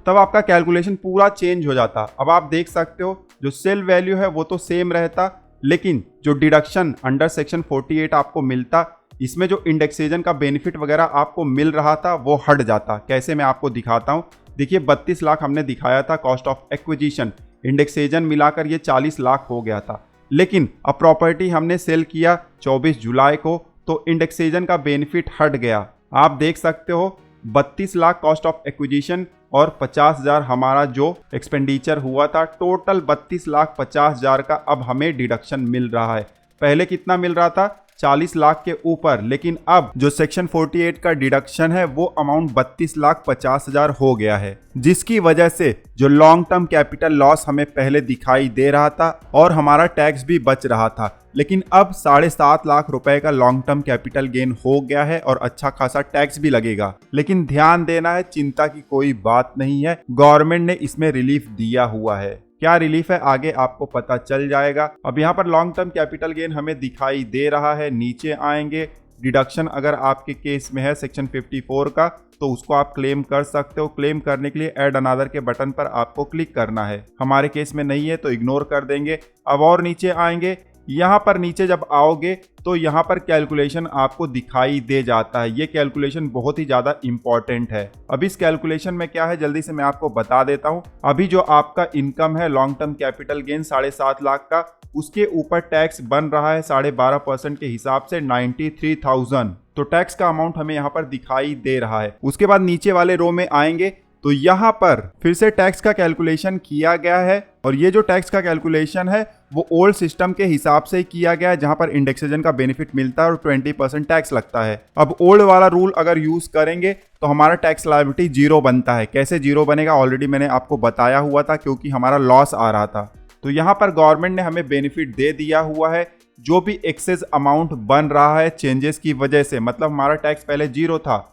तब आपका कैलकुलेशन पूरा चेंज हो जाता। अब आप देख सकते हो जो सेल वैल्यू है वो तो सेम रहता, लेकिन जो डिडक्शन अंडर सेक्शन 48 आपको मिलता, इसमें जो इंडेक्सेशन का बेनिफिट वगैरह आपको मिल रहा था वो हट जाता। कैसे, मैं आपको दिखाता हूँ। देखिए 32 लाख हमने दिखाया था कॉस्ट ऑफ एक्विजिशन, इंडेक्सेशन मिलाकर ये 40 लाख हो गया था। लेकिन अब प्रॉपर्टी हमने सेल किया 24 जुलाई को, तो इंडेक्सेशन का बेनिफिट हट गया। आप देख सकते हो 32 लाख कॉस्ट ऑफ एक्विजिशन और 50,000 हमारा जो एक्सपेंडिचर हुआ था, टोटल 32,50,000 का अब हमें डिडक्शन मिल रहा है। पहले कितना मिल रहा था? 40 लाख के ऊपर, लेकिन अब जो सेक्शन 48 का डिडक्शन है वो अमाउंट 32,50,000 हो गया है, जिसकी वजह से जो लॉन्ग टर्म कैपिटल लॉस हमें पहले दिखाई दे रहा था और हमारा टैक्स भी बच रहा था, लेकिन अब 7.5 लाख रुपए का लॉन्ग टर्म कैपिटल गेन हो गया है और अच्छा खासा टैक्स भी लगेगा। लेकिन ध्यान देना है, चिंता की कोई बात नहीं है, गवर्नमेंट ने इसमें रिलीफ दिया हुआ है। क्या रिलीफ है आगे आपको पता चल जाएगा। अब यहाँ पर लॉन्ग टर्म कैपिटल गेन हमें दिखाई दे रहा है। नीचे आएंगे, डिडक्शन अगर आपके केस में है सेक्शन 54 का, तो उसको आप क्लेम कर सकते हो। क्लेम करने के लिए ऐड अनदर के बटन पर आपको क्लिक करना है। हमारे केस में नहीं है तो इग्नोर कर देंगे। अब और नीचे आएंगे, यहाँ पर नीचे जब आओगे तो यहाँ पर कैलकुलेशन आपको दिखाई दे जाता है। ये कैलकुलेशन बहुत ही ज़्यादा इंपॉर्टेंट है। अब इस कैलकुलेशन में क्या है जल्दी से मैं आपको बता देता हूँ। अभी जो आपका इनकम है long term capital gain 7.5 lakh का, उसके ऊपर टैक्स बन रहा है 12.5% के हिसाब से 93,000। तो टैक्स का अमाउंट हमें यहाँ पर दिखाई दे रहा है। उसके बाद नीचे वाले रो में आएंगे तो यहाँ पर फिर से टैक्स का कैलकुलेशन किया गया है, और ये जो टैक्स का कैलकुलेशन है वो ओल्ड सिस्टम के हिसाब से किया गया है, जहाँ पर इंडेक्सेशन का बेनिफिट मिलता है और 20% टैक्स लगता है। अब ओल्ड वाला रूल अगर यूज करेंगे तो हमारा टैक्स लायबिलिटी 0 बनता है। कैसे 0 बनेगा ऑलरेडी मैंने आपको बताया हुआ था, क्योंकि हमारा लॉस आ रहा था। तो यहाँ पर गवर्नमेंट ने हमें बेनिफिट दे दिया हुआ है। जो भी एक्सेस अमाउंट बन रहा है चेंजेस की वजह से, मतलब हमारा टैक्स पहले 0 था,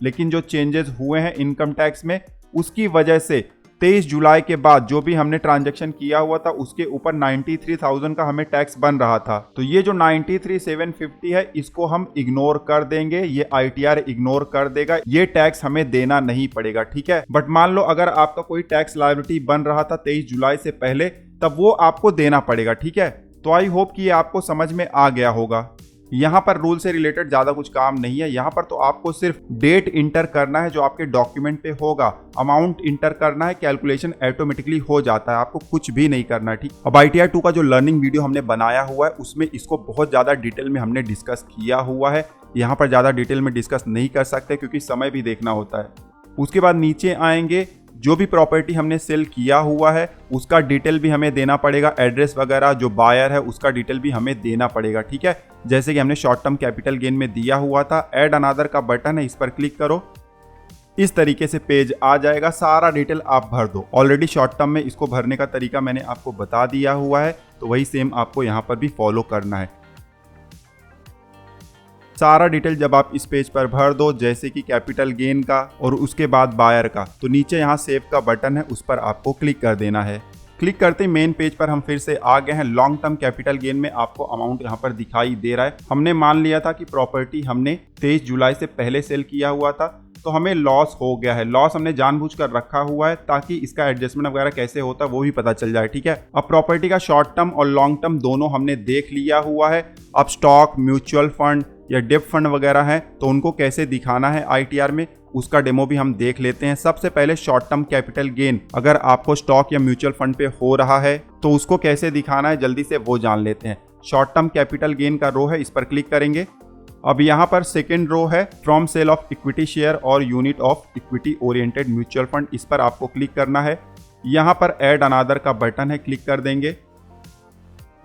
लेकिन जो चेंजेस हुए हैं इनकम टैक्स में उसकी वजह से 23 जुलाई के बाद जो भी हमने ट्रांजैक्शन किया हुआ था उसके ऊपर 93,000 का हमें टैक्स बन रहा था। तो ये जो 93,750 है इसको हम इग्नोर कर देंगे, ये ITR इग्नोर कर देगा, ये टैक्स हमें देना नहीं पड़ेगा, ठीक है। बट मान लो अगर आपका कोई टैक्स लायबिलिटी बन रहा था 23 जुलाई से पहले, तब वो आपको देना पड़ेगा, ठीक है। तो आई होप कि ये आपको समझ में आ गया होगा। यहाँ पर रूल से रिलेटेड ज़्यादा कुछ काम नहीं है। यहाँ पर तो आपको सिर्फ डेट इंटर करना है जो आपके डॉक्यूमेंट पे होगा, अमाउंट इंटर करना है, कैलकुलेशन ऑटोमेटिकली हो जाता है, आपको कुछ भी नहीं करना है, ठीक। अब ITR 2 का जो लर्निंग वीडियो हमने बनाया हुआ है उसमें इसको बहुत ज़्यादा डिटेल में हमने डिस्कस किया हुआ है। यहाँ पर ज़्यादा डिटेल में डिस्कस नहीं कर सकते क्योंकि समय भी देखना होता है। उसके बाद नीचे आएंगे, जो भी प्रॉपर्टी हमने सेल किया हुआ है उसका डिटेल भी हमें देना पड़ेगा, एड्रेस वगैरह, जो बायर है उसका डिटेल भी हमें देना पड़ेगा, ठीक है। जैसे कि हमने शॉर्ट टर्म कैपिटल गेन में दिया हुआ था। ऐड अनदर का बटन है, इस पर क्लिक करो, इस तरीके से पेज आ जाएगा, सारा डिटेल आप भर दो। ऑलरेडी शॉर्ट टर्म में इसको भरने का तरीका मैंने आपको बता दिया हुआ है, तो वही सेम आपको यहाँ पर भी फॉलो करना है। सारा डिटेल जब आप इस पेज पर भर दो, जैसे कि कैपिटल गेन का और उसके बाद बायर का, तो नीचे यहाँ सेव का बटन है, उस पर आपको क्लिक कर देना है। क्लिक करते ही मेन पेज पर हम फिर से आ गए हैं। लॉन्ग टर्म कैपिटल गेन में आपको अमाउंट यहाँ पर दिखाई दे रहा है। हमने मान लिया था कि प्रॉपर्टी हमने 23 जुलाई से पहले सेल किया हुआ था, तो हमें लॉस हो गया है। लॉस हमने जानबूझकर रखा हुआ है ताकि इसका एडजस्टमेंट वगैरह कैसे होता है वो भी पता चल जाए, ठीक है। अब प्रॉपर्टी का शॉर्ट टर्म और लॉन्ग टर्म दोनों हमने देख लिया हुआ है। अब स्टॉक, म्यूचुअल फंड या डिप फंड वगैरह हैं तो उनको कैसे दिखाना है ITR में, उसका डेमो भी हम देख लेते हैं। सबसे पहले शॉर्ट टर्म कैपिटल गेन अगर आपको स्टॉक या म्यूचुअल फंड पे हो रहा है तो उसको कैसे दिखाना है, जल्दी से वो जान लेते हैं। शॉर्ट टर्म कैपिटल गेन का रो है, इस पर क्लिक करेंगे। अब यहाँ पर सेकेंड रो है from sale of equity share और unit of equity oriented mutual fund, इस पर आपको क्लिक करना है। यहाँ पर ऐड अनादर का बटन है, क्लिक कर देंगे।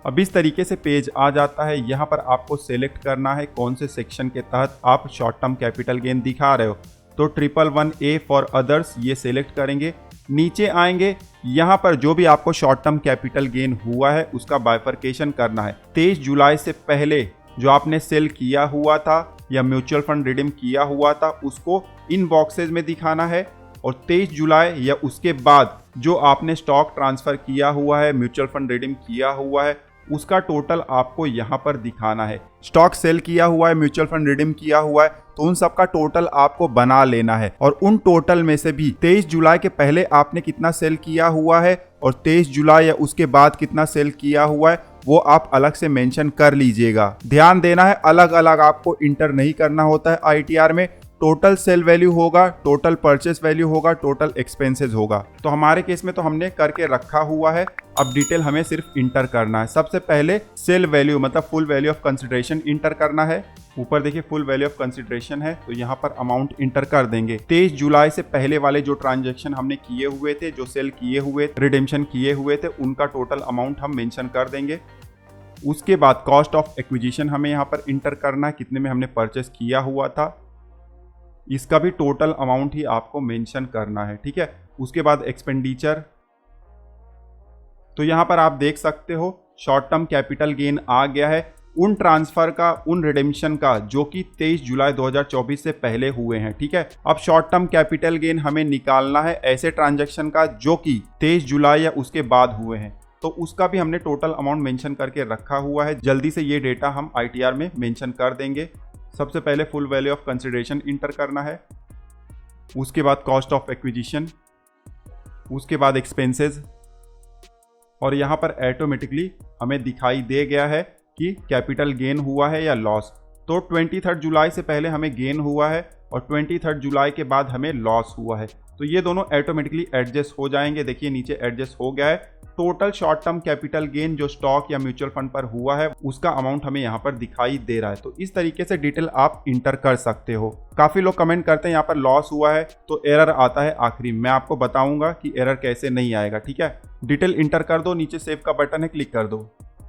अब इस तरीके से पेज आ जाता है। यहाँ पर आपको सेलेक्ट करना है कौन से सेक्शन के तहत आप शॉर्ट टर्म कैपिटल गेन दिखा रहे हो, तो 111A फॉर अदर्स ये सेलेक्ट करेंगे। नीचे आएंगे, यहाँ पर जो भी आपको शॉर्ट टर्म कैपिटल गेन हुआ है उसका बाइफर्केशन करना है। 23 जुलाई से पहले जो आपने सेल किया हुआ था या म्यूचुअल फंड रिडीम किया हुआ था उसको इन बॉक्सेज में दिखाना है, और 23 जुलाई या उसके बाद जो आपने स्टॉक ट्रांसफर किया हुआ है, म्यूचुअल फंड रिडीम किया हुआ है, उसका टोटल आपको यहाँ पर दिखाना है। स्टॉक सेल किया हुआ है, म्यूचुअल फंड रिडीम किया हुआ है, तो उन सब का टोटल आपको बना लेना है। और उन टोटल में से भी 23 जुलाई के पहले आपने कितना सेल किया हुआ है और 23 जुलाई या उसके बाद कितना सेल किया हुआ है वो आप अलग से मेंशन कर लीजिएगा। ध्यान देना है, अलग अलग आपको इंटर नहीं करना होता है ITR में। टोटल सेल वैल्यू होगा, टोटल परचेस वैल्यू होगा, टोटल एक्सपेंसेस होगा। तो हमारे केस में तो हमने करके रखा हुआ है। अब डिटेल हमें सिर्फ इंटर करना है। सबसे पहले सेल वैल्यू मतलब full value of consideration inter करना है। ऊपर देखिए फुल वैल्यू ऑफ कंसिडरेशन है, तो यहाँ पर अमाउंट इंटर कर देंगे। 23 जुलाई से पहले वाले जो ट्रांजेक्शन हमने किए हुए थे, जो सेल किए हुए, रिडेम्पशन किए हुए थे, उनका टोटल अमाउंट हम मेंशन कर देंगे। उसके बाद कॉस्ट ऑफ एक्विजिशन हमें यहाँ पर इंटर करना है, कितने में हमने परचेस किया हुआ था, इसका भी टोटल अमाउंट ही आपको मेंशन करना है, ठीक है। उसके बाद एक्सपेंडिचर, तो यहाँ पर आप देख सकते हो शॉर्ट टर्म कैपिटल गेन आ गया है उन ट्रांसफर का, उन रिडेम्पशन का जो कि 23 जुलाई 2024 से पहले हुए हैं, ठीक है। अब शॉर्ट टर्म कैपिटल गेन हमें निकालना है ऐसे ट्रांजैक्शन का जो कि 23 जुलाई या उसके बाद हुए हैं, तो उसका भी हमने टोटल अमाउंट मेंशन करके रखा हुआ है। जल्दी से ये डेटा हम ITR में मेंशन कर देंगे। सबसे पहले full value of consideration inter करना है, उसके बाद कॉस्ट ऑफ एक्विजिशन, उसके बाद एक्सपेंसेस, और यहाँ पर ऑटोमेटिकली हमें दिखाई दे गया है कि कैपिटल गेन हुआ है या लॉस। तो 23 जुलाई से पहले हमें गेन हुआ है और 23 जुलाई के बाद हमें लॉस हुआ है, तो ये दोनों ऑटोमेटिकली एडजस्ट हो जाएंगे। देखिए नीचे एडजस्ट हो गया है। Total short term capital gain जो स्टॉक या म्यूचुअल फंड पर हुआ है उसका अमाउंट हमें यहाँ पर दिखाई दे रहा है। तो इस तरीके से डिटेल आप इंटर कर सकते हो। काफी लोग कमेंट करते हैं यहाँ पर लॉस हुआ है तो एरर आता है आखिरी, मैं आपको बताऊंगा कि एरर कैसे नहीं आएगा, ठीक है। डिटेल इंटर कर दो, नीचे सेव का बटन है, क्लिक कर दो।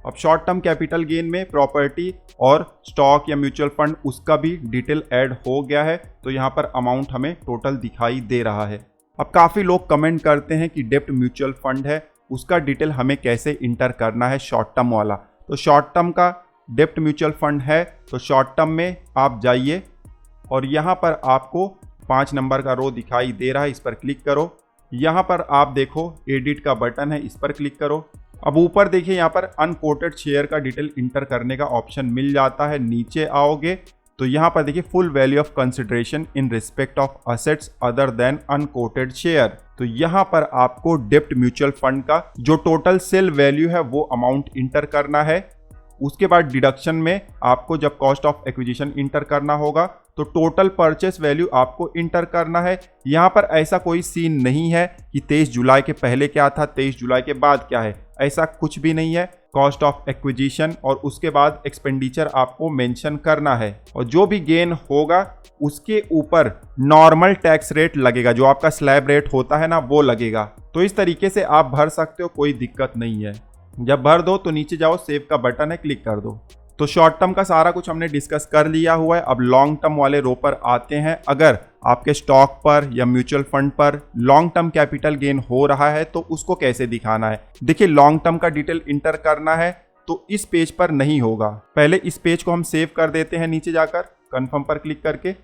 अब शॉर्ट टर्म कैपिटल गेन में प्रॉपर्टी और स्टॉक या म्यूचुअल फंड उसका भी डिटेल ऐड हो गया है, तो यहाँ पर अमाउंट हमें टोटल दिखाई दे रहा है। अब काफी लोग कमेंट करते हैं कि डेब्ट म्यूचुअल फंड है उसका डिटेल हमें कैसे इंटर करना है शॉर्ट टर्म वाला। तो शॉर्ट टर्म का डेब्ट म्यूचुअल फंड है तो शॉर्ट टर्म में आप जाइए और यहाँ पर आपको 5 नंबर का रो दिखाई दे रहा है, इस पर क्लिक करो। यहाँ पर आप देखो एडिट का बटन है, इस पर क्लिक करो। अब ऊपर देखिए यहाँ पर अनकोटेड शेयर का डिटेल इंटर करने का ऑप्शन मिल जाता है। नीचे आओगे तो यहाँ पर देखिए full value of consideration in respect of assets other than unquoted share, तो यहाँ पर आपको डेब्ट म्यूचुअल फंड का जो टोटल सेल वैल्यू है वो अमाउंट इंटर करना है। उसके बाद डिडक्शन में आपको जब कॉस्ट ऑफ एक्विजिशन इंटर करना होगा तो टोटल परचेस वैल्यू आपको इंटर करना है। यहाँ पर ऐसा कोई सीन नहीं है कि 23 जुलाई के पहले क्या था, 23 जुलाई के बाद क्या है, ऐसा कुछ भी नहीं है। कॉस्ट ऑफ एक्विजिशन और उसके बाद एक्सपेंडिचर आपको मेंशन करना है, और जो भी गेन होगा उसके ऊपर नॉर्मल टैक्स रेट लगेगा, जो आपका स्लैब रेट होता है ना वो लगेगा। तो इस तरीके से आप भर सकते हो, कोई दिक्कत नहीं है। जब भर दो तो नीचे जाओ, सेव का बटन है, क्लिक कर दो। तो शॉर्ट टर्म का सारा कुछ हमने डिस्कस कर लिया हुआ है। अब लॉन्ग टर्म वाले रो पर आते हैं। अगर आपके स्टॉक पर या म्यूचुअल फंड पर लॉन्ग टर्म कैपिटल गेन हो रहा है तो उसको कैसे दिखाना है। देखिए लॉन्ग टर्म का डिटेल इंटर करना है तो इस पेज पर नहीं होगा, पहले इस पेज को हम सेव कर देते हैं नीचे जाकर कंफर्म पर क्लिक करके।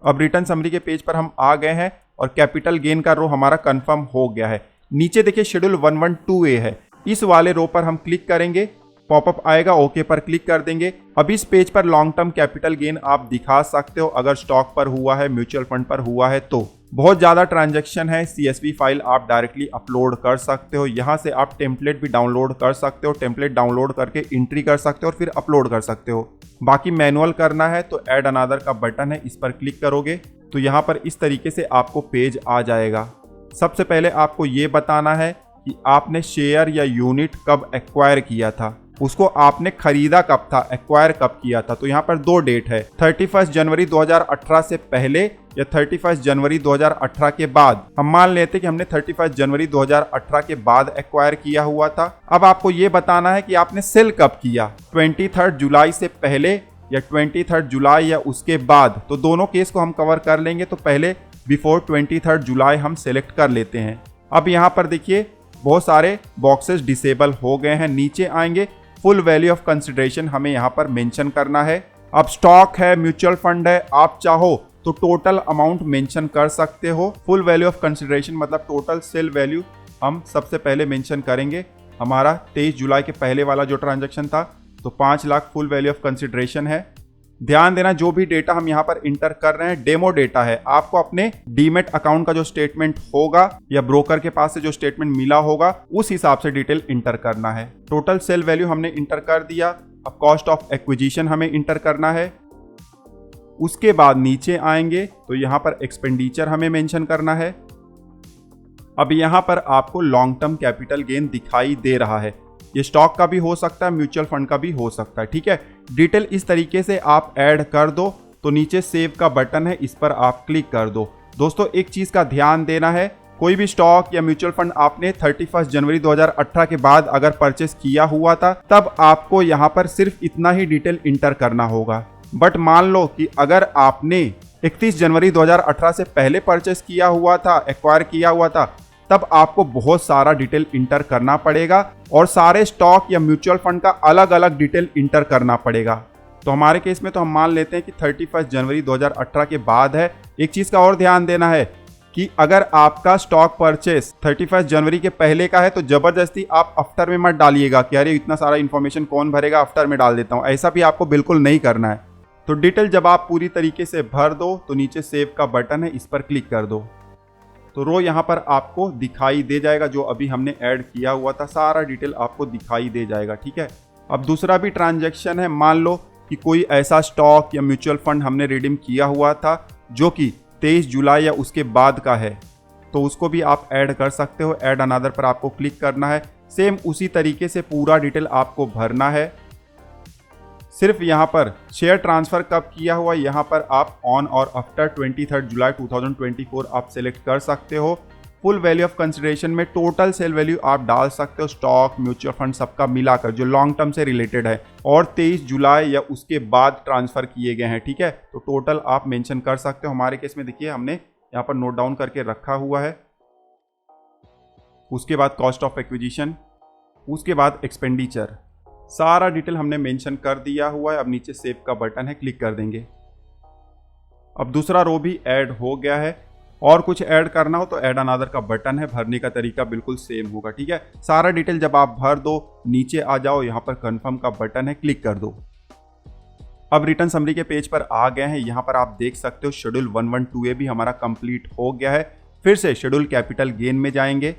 अब रिटर्न समरी के पेज पर हम आ गए हैं और कैपिटल गेन का रो हमारा कंफर्म हो गया है। नीचे देखिए शेड्यूल 112A है, इस वाले रो पर हम क्लिक करेंगे, पॉपअप आएगा, ओके पर क्लिक कर देंगे। अब इस पेज पर लॉन्ग टर्म कैपिटल गेन आप दिखा सकते हो अगर स्टॉक पर हुआ है, म्यूचुअल फंड पर हुआ है तो। बहुत ज्यादा ट्रांजैक्शन है, CSV फाइल आप डायरेक्टली अपलोड कर सकते हो, यहाँ से आप टेम्पलेट भी डाउनलोड कर सकते हो, टेम्पलेट डाउनलोड करके एंट्री कर सकते हो और फिर अपलोड कर सकते हो। बाकी मैनुअल करना है तो ऐड अनदर का बटन है, इस पर क्लिक करोगे तो यहाँ पर इस तरीके से आपको पेज आ जाएगा। सबसे पहले आपको ये बताना है कि आपने शेयर या यूनिट कब एक्वायर किया था, उसको आपने खरीदा कब था, एक्वायर कब किया था। तो यहाँ पर 2 डेट है, 31 जनवरी 2018 से पहले या 31 जनवरी 2018 के बाद। हम मान लेते कि हमने 31 जनवरी 2018 के बाद एक्वायर किया हुआ था। अब आपको ये बताना है कि आपने सेल कब किया, 23 जुलाई से पहले या 23 जुलाई या उसके बाद। तो दोनों केस को हम कवर कर लेंगे, तो पहले बिफोर 23 जुलाई हम सेलेक्ट कर लेते हैं। अब यहाँ पर देखिए बहुत सारे बॉक्सेस डिसेबल हो गए हैं। नीचे आएंगे, फुल वैल्यू ऑफ कंसिडरेशन हमें यहाँ पर मेंशन करना है। अब स्टॉक है, म्यूचुअल फंड है, आप चाहो तो टोटल अमाउंट मेंशन कर सकते हो। फुल वैल्यू ऑफ कंसिडरेशन मतलब टोटल सेल वैल्यू हम सबसे पहले मेंशन करेंगे। हमारा 23 जुलाई के पहले वाला जो ट्रांजैक्शन था तो 5 lakh full value of consideration है। ध्यान देना जो भी डेटा हम यहाँ पर इंटर कर रहे हैं डेमो डेटा है, आपको अपने डीमेट अकाउंट का जो स्टेटमेंट होगा या ब्रोकर के पास से जो स्टेटमेंट मिला होगा उस हिसाब से डिटेल इंटर करना है। टोटल सेल वैल्यू हमने इंटर कर दिया। अब कॉस्ट ऑफ एक्विजिशन हमें इंटर करना है। उसके बाद नीचे आएंगे तो यहाँ पर एक्सपेंडिचर हमें मेंशन करना है। अब यहाँ पर आपको लॉन्ग टर्म कैपिटल गेन दिखाई दे रहा है, ये स्टॉक का भी हो सकता है, म्यूचुअल फंड का भी हो सकता है, ठीक है। डिटेल इस तरीके से आप ऐड कर दो तो नीचे सेव का बटन है, इस पर आप क्लिक कर दो। दोस्तों एक चीज का ध्यान देना है, कोई भी स्टॉक या म्यूचुअल फंड आपने 31 जनवरी 2018 के बाद अगर परचेस किया हुआ था तब आपको यहाँ पर सिर्फ इतना ही डिटेल इंटर करना होगा। बट मान लो कि अगर आपने 31 जनवरी 2018 से पहले परचेस किया हुआ था, एक्वायर किया हुआ था, तब आपको बहुत सारा डिटेल इंटर करना पड़ेगा और सारे स्टॉक या म्यूचुअल फंड का अलग अलग डिटेल इंटर करना पड़ेगा। तो हमारे केस में तो हम मान लेते हैं कि 31 जनवरी 2018 के बाद है। एक चीज का और ध्यान देना है कि अगर आपका स्टॉक परचेस 31 जनवरी के पहले का है तो जबरदस्ती आप आफ्टर में मत डालिएगा कि अरे इतना सारा इन्फॉर्मेशन कौन भरेगा, आफ्टर में डाल देता हूँ, ऐसा भी आपको बिल्कुल नहीं करना है। तो डिटेल जब आप पूरी तरीके से भर दो तो नीचे सेव का बटन है, इस पर क्लिक कर दो तो रो यहाँ पर आपको दिखाई दे जाएगा, जो अभी हमने ऐड किया हुआ था सारा डिटेल आपको दिखाई दे जाएगा, ठीक है। अब दूसरा भी ट्रांजैक्शन है, मान लो कि कोई ऐसा स्टॉक या म्यूचुअल फंड हमने रिडीम किया हुआ था जो कि 23 जुलाई या उसके बाद का है, तो उसको भी आप ऐड कर सकते हो। ऐड अनदर पर आपको क्लिक करना है, सेम उसी तरीके से पूरा डिटेल आपको भरना है। सिर्फ यहाँ पर शेयर ट्रांसफर कब किया हुआ, यहाँ पर आप ऑन और आफ्टर 23 जुलाई 2024 आप सेलेक्ट कर सकते हो। फुल वैल्यू ऑफ कंसिडरेशन में टोटल सेल वैल्यू आप डाल सकते हो, स्टॉक म्यूचुअल फंड सबका मिलाकर जो लॉन्ग टर्म से रिलेटेड है और 23 जुलाई या उसके बाद ट्रांसफर किए गए हैं, ठीक है। तो टोटल आप मेंशन कर सकते हो। हमारे केस में देखिए हमने यहाँ पर नोट डाउन करके रखा हुआ है। उसके बाद कॉस्ट ऑफ एक्विजिशन, उसके बाद एक्सपेंडिचर, सारा डिटेल हमने मेंशन कर दिया हुआ है। अब नीचे सेव का बटन है, क्लिक कर देंगे। अब दूसरा रो भी ऐड हो गया है। और कुछ ऐड करना हो तो ऐड अनदर का बटन है, भरने का तरीका बिल्कुल सेम होगा, ठीक है। सारा डिटेल जब आप भर दो नीचे आ जाओ, यहाँ पर कंफर्म का बटन है, क्लिक कर दो। अब रिटर्न समरी के पेज पर आ गए हैं। यहाँ पर आप देख सकते हो शेड्यूल 112A भी हमारा कंप्लीट हो गया है। फिर से शेड्यूल कैपिटल गेन में जाएंगे,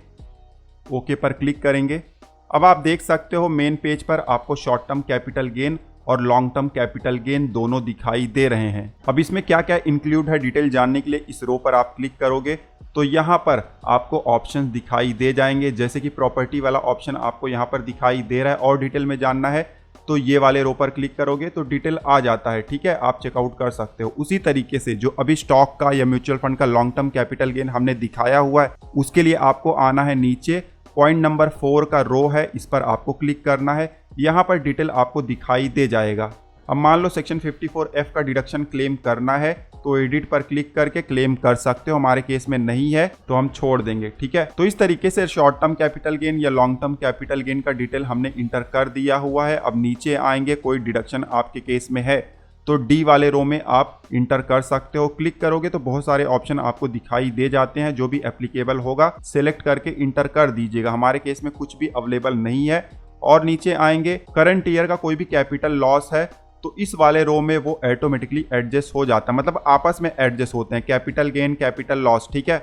ओके पर क्लिक करेंगे। अब आप देख सकते हो मेन पेज पर आपको शॉर्ट टर्म कैपिटल गेन और लॉन्ग टर्म कैपिटल गेन दोनों दिखाई दे रहे हैं। अब इसमें क्या क्या इंक्लूड है डिटेल जानने के लिए इस रो पर आप क्लिक करोगे तो यहाँ पर आपको ऑप्शन दिखाई दे जाएंगे, जैसे कि प्रॉपर्टी वाला ऑप्शन आपको यहाँ पर दिखाई दे रहा है। और डिटेल में जानना है तो ये वाले रो पर क्लिक करोगे तो डिटेल आ जाता है, ठीक है, आप चेकआउट कर सकते हो। उसी तरीके से जो अभी स्टॉक का या म्यूचुअल फंड का लॉन्ग टर्म कैपिटल गेन हमने दिखाया हुआ है, उसके लिए आपको आना है नीचे, पॉइंट नंबर 4 का रो है, इस पर आपको क्लिक करना है। यहाँ पर डिटेल आपको दिखाई दे जाएगा। अब मान लो सेक्शन 54F का डिडक्शन क्लेम करना है तो एडिट पर क्लिक करके क्लेम कर सकते हो। हमारे केस में नहीं है तो हम छोड़ देंगे, ठीक है। तो इस तरीके से शॉर्ट टर्म कैपिटल गेन या लॉन्ग टर्म कैपिटल गेन का डिटेल हमने इंटर कर दिया हुआ है। अब नीचे आएंगे, कोई डिडक्शन आपके केस में है तो डी वाले रो में आप इंटर कर सकते हो। क्लिक करोगे तो बहुत सारे ऑप्शन आपको दिखाई दे जाते हैं, जो भी एप्लीकेबल होगा सेलेक्ट करके इंटर कर दीजिएगा। हमारे केस में कुछ भी अवेलेबल नहीं है। और नीचे आएंगे, करंट ईयर का कोई भी कैपिटल लॉस है तो इस वाले रो में वो ऑटोमेटिकली एडजस्ट हो जाता है, मतलब आपस में एडजस्ट होते हैं, कैपिटल गेन कैपिटल लॉस, ठीक है।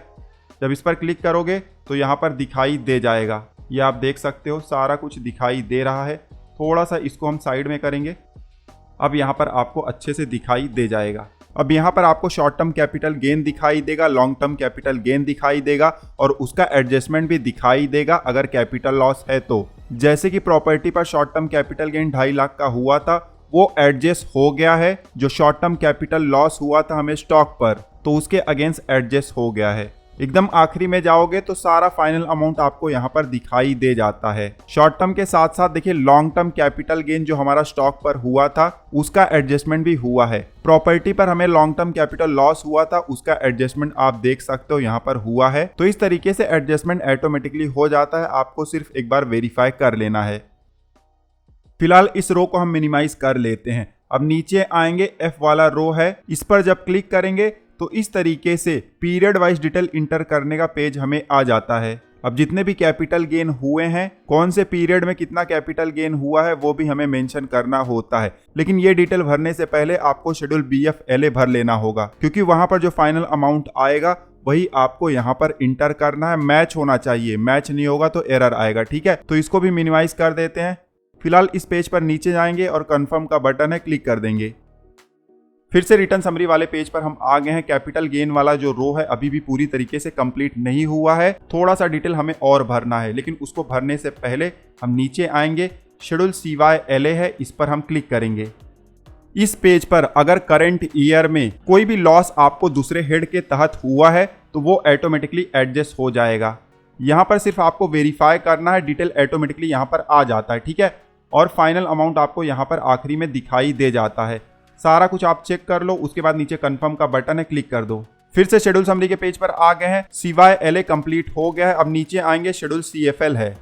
जब इस पर क्लिक करोगे तो यहाँ पर दिखाई दे जाएगा, ये आप देख सकते हो सारा कुछ दिखाई दे रहा है। थोड़ा सा इसको हम साइड में करेंगे, अब यहाँ पर आपको अच्छे से दिखाई दे जाएगा। अब यहाँ पर आपको शॉर्ट टर्म कैपिटल गेन दिखाई देगा, लॉन्ग टर्म कैपिटल गेन दिखाई देगा और उसका एडजस्टमेंट भी दिखाई देगा अगर कैपिटल लॉस है तो। जैसे कि प्रॉपर्टी पर short term capital gain 2.5 lakh का हुआ था, वो एडजस्ट हो गया है। जो शॉर्ट टर्म कैपिटल लॉस हुआ था हमें स्टॉक पर, तो उसके अगेंस्ट एडजस्ट हो गया है। एकदम आखिरी में जाओगे तो सारा फाइनल अमाउंट आपको यहाँ पर दिखाई दे जाता है। शॉर्ट टर्म के साथ साथ देखिए लॉन्ग टर्म कैपिटल गेन जो हमारा स्टॉक पर हुआ था उसका एडजस्टमेंट भी हुआ है। प्रॉपर्टी पर हमें लॉन्ग टर्म कैपिटल लॉस हुआ था, उसका एडजस्टमेंट आप देख सकते हो यहाँ पर हुआ है। तो इस तरीके से एडजस्टमेंट ऑटोमेटिकली हो जाता है, आपको सिर्फ एक बार वेरीफाई कर लेना है। फिलहाल इस रो को हम मिनिमाइज कर लेते हैं। अब नीचे आएंगे, एफ वाला रो है, इस पर जब क्लिक करेंगे तो इस तरीके से पीरियड वाइज डिटेल इंटर करने का पेज हमें आ जाता है। अब जितने भी कैपिटल गेन हुए हैं, कौन से पीरियड में कितना कैपिटल गेन हुआ है वो भी हमें मेंशन करना होता है। लेकिन ये डिटेल भरने से पहले आपको शेड्यूल BF-LA भर लेना होगा, क्योंकि वहां पर जो फाइनल अमाउंट आएगा वही आपको यहाँ पर इंटर करना है। मैच होना चाहिए, मैच नहीं होगा तो एरर आएगा, ठीक है। तो इसको भी मिनिमाइज कर देते हैं। फिलहाल इस पेज पर नीचे जाएंगे और कंफर्म का बटन है, क्लिक कर देंगे। फिर से रिटर्न समरी वाले पेज पर हम आ गए हैं। कैपिटल गेन वाला जो रो है अभी भी पूरी तरीके से कंप्लीट नहीं हुआ है, थोड़ा सा डिटेल हमें और भरना है। लेकिन उसको भरने से पहले हम नीचे आएंगे, शेड्यूल CY-LA है, इस पर हम क्लिक करेंगे। इस पेज पर अगर करंट ईयर में कोई भी लॉस आपको दूसरे हेड के तहत हुआ है तो वो ऑटोमेटिकली एडजस्ट हो जाएगा। यहाँ पर सिर्फ आपको वेरीफाई करना है, डिटेल ऑटोमेटिकली यहाँ पर आ जाता है, ठीक है। और फाइनल अमाउंट आपको यहाँ पर आखिरी में दिखाई दे जाता है। सारा कुछ आप चेक कर लो, उसके बाद नीचे कंफर्म का बटन है, क्लिक कर दो। फिर से शेड्यूल समरी के पेज पर आ गए हैं। CY-LA कंप्लीट हो गया है। अब नीचे आएंगे, शेड्यूल CFL है,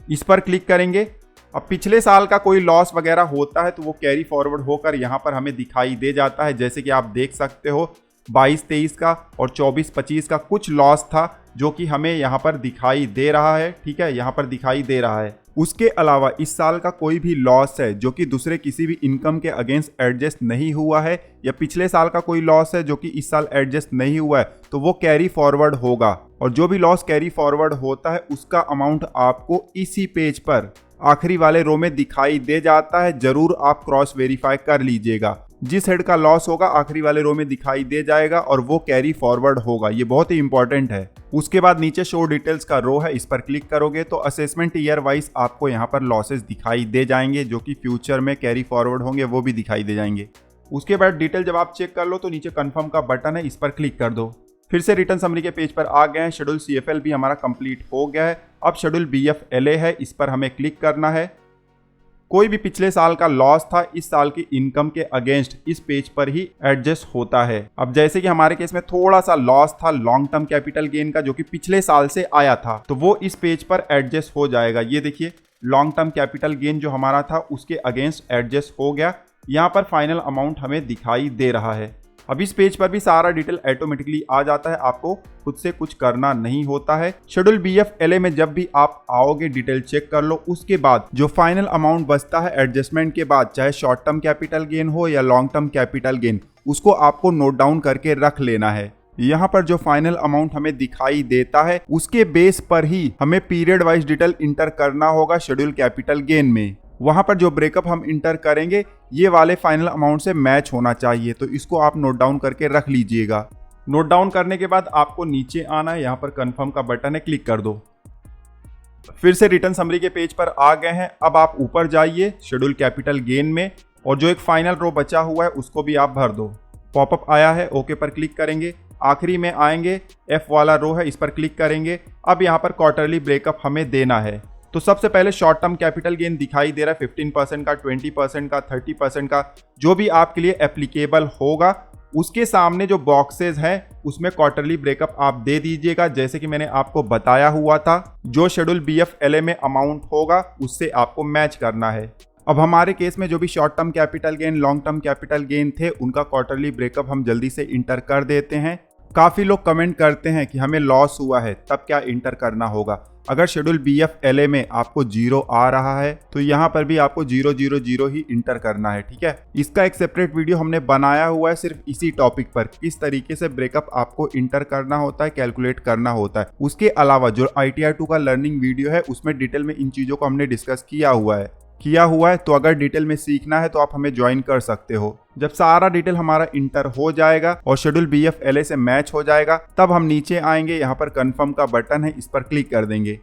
इस पर क्लिक करेंगे। अब पिछले साल का कोई लॉस वगैरह होता है तो वो कैरी फॉरवर्ड होकर यहाँ पर हमें दिखाई दे जाता है। जैसे कि आप देख सकते हो 22-23 का और 24-25 का कुछ लॉस था जो कि हमें यहाँ पर दिखाई दे रहा है, ठीक है, यहाँ पर दिखाई दे रहा है। उसके अलावा इस साल का कोई भी लॉस है जो कि दूसरे किसी भी इनकम के अगेंस्ट एडजस्ट नहीं हुआ है, या पिछले साल का कोई लॉस है जो कि इस साल एडजस्ट नहीं हुआ है, तो वो कैरी फॉरवर्ड होगा। और जो भी लॉस कैरी फॉरवर्ड होता है उसका अमाउंट आपको इसी पेज पर आखिरी वाले रो में दिखाई दे जाता है। जरूर आप क्रॉस वेरीफाई कर लीजिएगा। जिस हेड का लॉस होगा आखिरी वाले रो में दिखाई दे जाएगा और वो कैरी फॉरवर्ड होगा, ये बहुत ही इंपॉर्टेंट है। उसके बाद नीचे शो डिटेल्स का रो है, इस पर क्लिक करोगे तो असेसमेंट ईयर वाइज आपको यहाँ पर लॉसेस दिखाई दे जाएंगे, जो कि फ्यूचर में कैरी फॉरवर्ड होंगे वो भी दिखाई दे जाएंगे। उसके बाद डिटेल जब आप चेक कर लो तो नीचे कंफर्म का बटन है, इस पर क्लिक कर दो। फिर से रिटर्न समरी के पेज पर आ गए हैं। शेड्यूल CFL भी हमारा कंप्लीट हो गया है। अब शेड्यूल BF-LA है, इस पर हमें क्लिक करना है। कोई भी पिछले साल का लॉस था इस साल की इनकम के अगेंस्ट इस पेज पर ही एडजस्ट होता है। अब जैसे कि हमारे केस में थोड़ा सा लॉस था लॉन्ग टर्म कैपिटल गेन का, जो कि पिछले साल से आया था, तो वो इस पेज पर एडजस्ट हो जाएगा। ये देखिए लॉन्ग टर्म कैपिटल गेन जो हमारा था उसके अगेंस्ट एडजस्ट हो गया। यहाँ पर फाइनल अमाउंट हमें दिखाई दे रहा है। अब इस पेज पर भी सारा डिटेल ऑटोमेटिकली आ जाता है, आपको खुद से कुछ करना नहीं होता है। शेड्यूल BF-LA में जब भी आप आओगे डिटेल चेक कर लो, उसके बाद जो फाइनल अमाउंट बचता है एडजस्टमेंट के बाद, चाहे शॉर्ट टर्म कैपिटल गेन हो या लॉन्ग टर्म कैपिटल गेन, उसको आपको नोट डाउन करके रख लेना है। यहाँ पर जो फाइनल अमाउंट हमें दिखाई देता है उसके बेस पर ही हमें पीरियड वाइज डिटेल इंटर करना होगा शेड्यूल कैपिटल गेन में। वहां पर जो ब्रेकअप हम इंटर करेंगे ये वाले फाइनल अमाउंट से मैच होना चाहिए, तो इसको आप नोट डाउन करके रख लीजिएगा। नोट डाउन करने के बाद आपको नीचे आना है, यहाँ पर कंफर्म का बटन है, क्लिक कर दो। फिर से रिटर्न समरी के पेज पर आ गए हैं। अब आप ऊपर जाइए शेड्यूल कैपिटल गेन में और जो एक फाइनल रो बचा हुआ है उसको भी आप भर दो। पॉपअप आया है, ओके पर क्लिक करेंगे। आखिरी में आएंगे, एफ वाला रो है, इस पर क्लिक करेंगे। अब यहाँ पर क्वार्टरली ब्रेकअप हमें देना है। तो सबसे पहले शॉर्ट टर्म कैपिटल गेन दिखाई दे रहा है 15% का, 20% का, 30% का, जो भी आपके लिए एप्लीकेबल होगा। उसके सामने जो बॉक्सेस हैं उसमें क्वार्टरली ब्रेकअप आप दे दीजिएगा, जैसे कि मैंने आपको बताया हुआ था। जो शेड्यूल BF-LA में अमाउंट होगा उससे आपको मैच करना है। अब हमारे केस में जो भी short term capital gain, long term capital gain थे, उनका क्वार्टरली ब्रेकअप हम जल्दी से इंटर कर देते हैं। काफ़ी लोग कमेंट करते हैं कि हमें लॉस हुआ है तब क्या इंटर करना होगा। अगर शेड्यूल BF-LA में आपको 0 आ रहा है तो यहाँ पर भी आपको 000 ही इंटर करना है, ठीक है। इसका एक सेपरेट वीडियो हमने बनाया हुआ है सिर्फ इसी टॉपिक पर, किस तरीके से ब्रेकअप आपको इंटर करना होता है, कैलकुलेट करना होता है। उसके अलावा जो ITR 2 का लर्निंग वीडियो है उसमें डिटेल में इन चीज़ों को हमने डिस्कस किया हुआ है। तो अगर डिटेल में सीखना है तो आप हमें ज्वाइन कर सकते हो। जब सारा डिटेल हमारा इंटर हो जाएगा और शेड्यूल BF-LA से मैच हो जाएगा तब हम नीचे आएंगे, यहाँ पर कंफर्म का बटन है, इस पर क्लिक कर देंगे।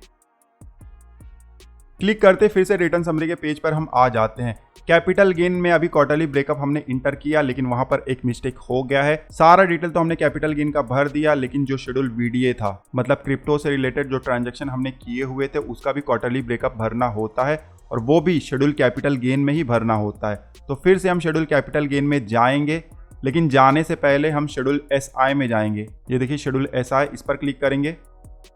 क्लिक करते फिर से रिटर्न समरी के पेज पर हम आ जाते हैं। कैपिटल गेन में अभी क्वार्टरली ब्रेकअप हमने इंटर किया, लेकिन वहां पर एक मिस्टेक हो गया है। सारा डिटेल तो हमने कैपिटल गेन का भर दिया, लेकिन जो शेड्यूल VDA था, मतलब क्रिप्टो से रिलेटेड जो ट्रांजैक्शन हमने किए हुए थे, उसका भी क्वार्टरली ब्रेकअप भरना होता है और वो भी शेड्यूल कैपिटल गेन में ही भरना होता है। तो फिर से हम शेड्यूल कैपिटल गेन में जाएंगे, लेकिन जाने से पहले हम शेड्यूल SI में जाएंगे। ये देखिए शेड्यूल SI, इस पर क्लिक करेंगे।